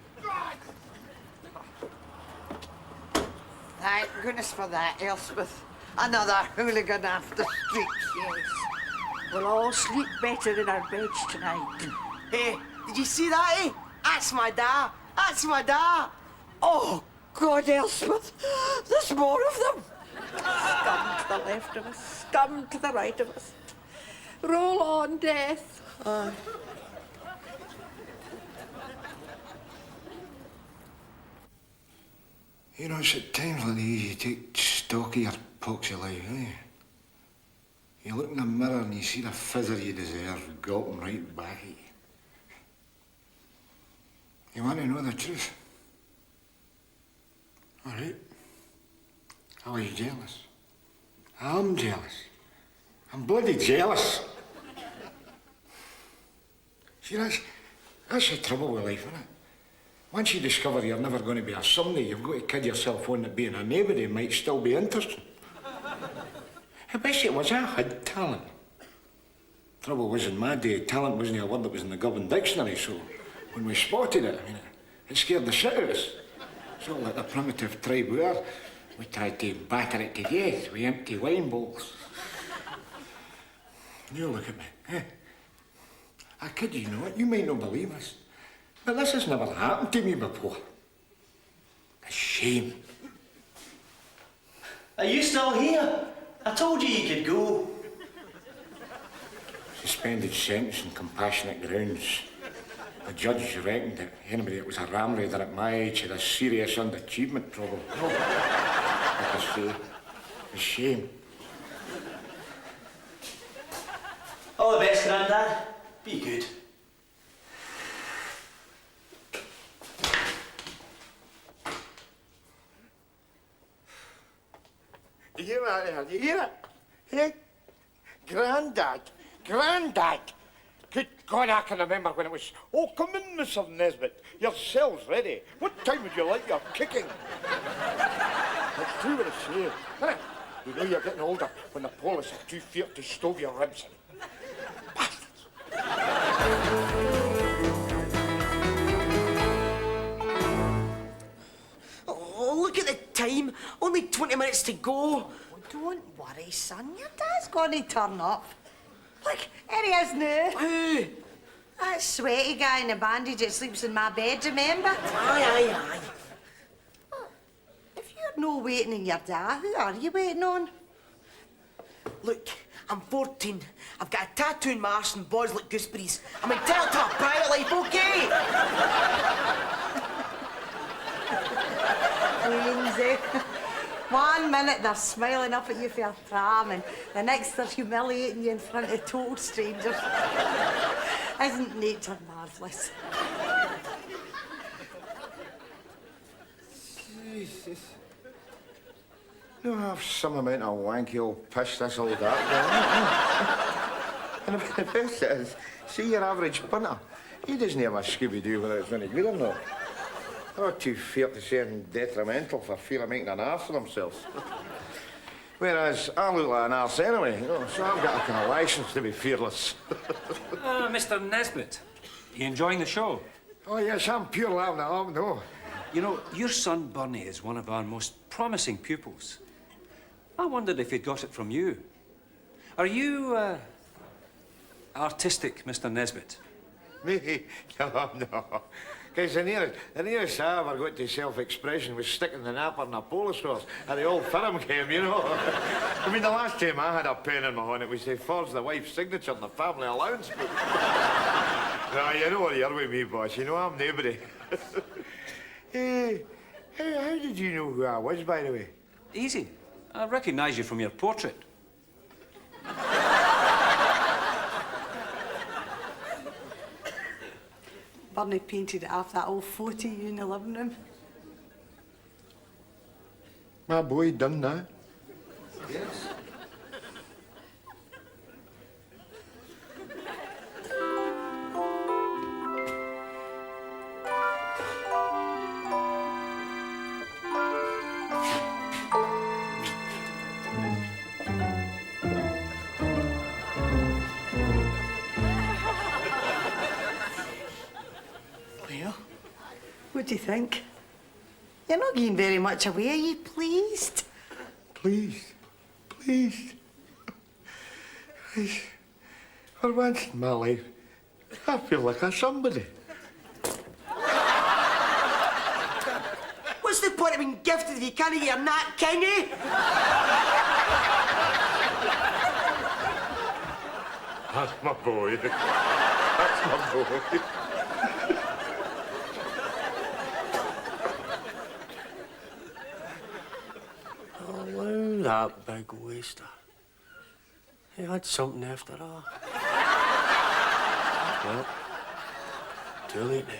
Speaker 4: Thank goodness for that, Elspeth. Another hooligan after streets, yes. We'll all sleep better in our beds tonight.
Speaker 8: Hey, did you see that, eh? That's my da. That's my da.
Speaker 4: Oh, God, Elspeth, there's more of them. Scum to the left of us, scum to the right of us.
Speaker 2: Roll on, Death.
Speaker 6: You know, it's at times like these you take stock of your poxy life, eh? You look in the mirror and you see the fizzer you deserve gulping right back at you. You want to know the truth? All right. I was jealous. I'm jealous. I'm bloody jealous. See, that's the trouble with life, isn't it? Once you discover you're never going to be a somebody, you've got to kid yourself on that being a nobody might still be interesting. I wish it was. I had talent. Trouble was, in my day, talent wasn't a word that was in the Govan dictionary, so when we spotted it, I mean, it scared the shit out of us. So, like the primitive tribe we are, we tried to batter it to death with empty wine bowls. You look at me, eh? I kid you not, you might not believe us, but this has never happened to me before. A shame.
Speaker 13: Are you still here? I told you you could go.
Speaker 6: Suspended sentence on compassionate grounds. The judge reckoned that anybody that was a ram raider at my age had a serious underachievement problem. No. Like I say, a shame.
Speaker 13: All the best, Grandad. Be good.
Speaker 6: You hear that there? You hear it? Hey? Grandad. Grandad. Good God, I can remember when it was, oh, come in, Mr. Nesbitt. Your cell's ready. What time would you like your kicking? It's true what I say. Huh? You know you're getting older when the police are too fierce to stove your ribs in.
Speaker 8: Oh, look at the time. Only 20 minutes to go.
Speaker 20: Don't worry, son. Your dad's going to turn up. Look, here he is now.
Speaker 8: Who?
Speaker 20: That sweaty guy in the bandage that sleeps in my bed, remember?
Speaker 8: Aye.
Speaker 20: If you're no waiting on your dad, who are you waiting on?
Speaker 8: Look, I'm 14. I've got a tattoo in my arse and boys like gooseberries. I'm entitled to a private life, okay?
Speaker 20: Queensy. 1 minute they're smiling up at you for your pram, and the next they're humiliating you in front of total strangers. Isn't nature marvellous?
Speaker 6: Jesus. You have some amount of wanky old piss this old that. And the best is, see your average punter, he doesn't have a Scooby-Doo whether it's any good or not. They're too fair to say anything detrimental for fear of making an arse of themselves. Whereas I look like an arse anyway, you know, so I've got a kind of license to be fearless.
Speaker 3: Mr. Nesbitt, you enjoying the show?
Speaker 6: Oh, yes, I'm pure laughing at all, no.
Speaker 3: You know, your son Bernie is one of our most promising pupils. I wondered if he'd got it from you. Are you, artistic, Mr. Nesbitt?
Speaker 6: Me? No. Because the nearest I ever got to self-expression was sticking the napper in a polo horse at the old firm game, you know. I mean, the last time I had a pen in my hand, it was to forge the wife's signature in the family allowance book. No, you know what you're with me, boss. You know I'm nobody. Hey, how did you know who I was, by the way?
Speaker 3: Easy. I recognise you from your portrait.
Speaker 20: Bernie painted it off that old photo you in the living room.
Speaker 6: My boy done that.
Speaker 3: Yes.
Speaker 20: What do you think? You're not giving very much away, are you pleased?
Speaker 6: Pleased. For once in my life, I feel like a somebody.
Speaker 8: What's the point of being gifted if you can't get your nut, can you?
Speaker 6: That's my boy. That's my boy.
Speaker 18: Allow that big waster. He had something after all. Well, too late now.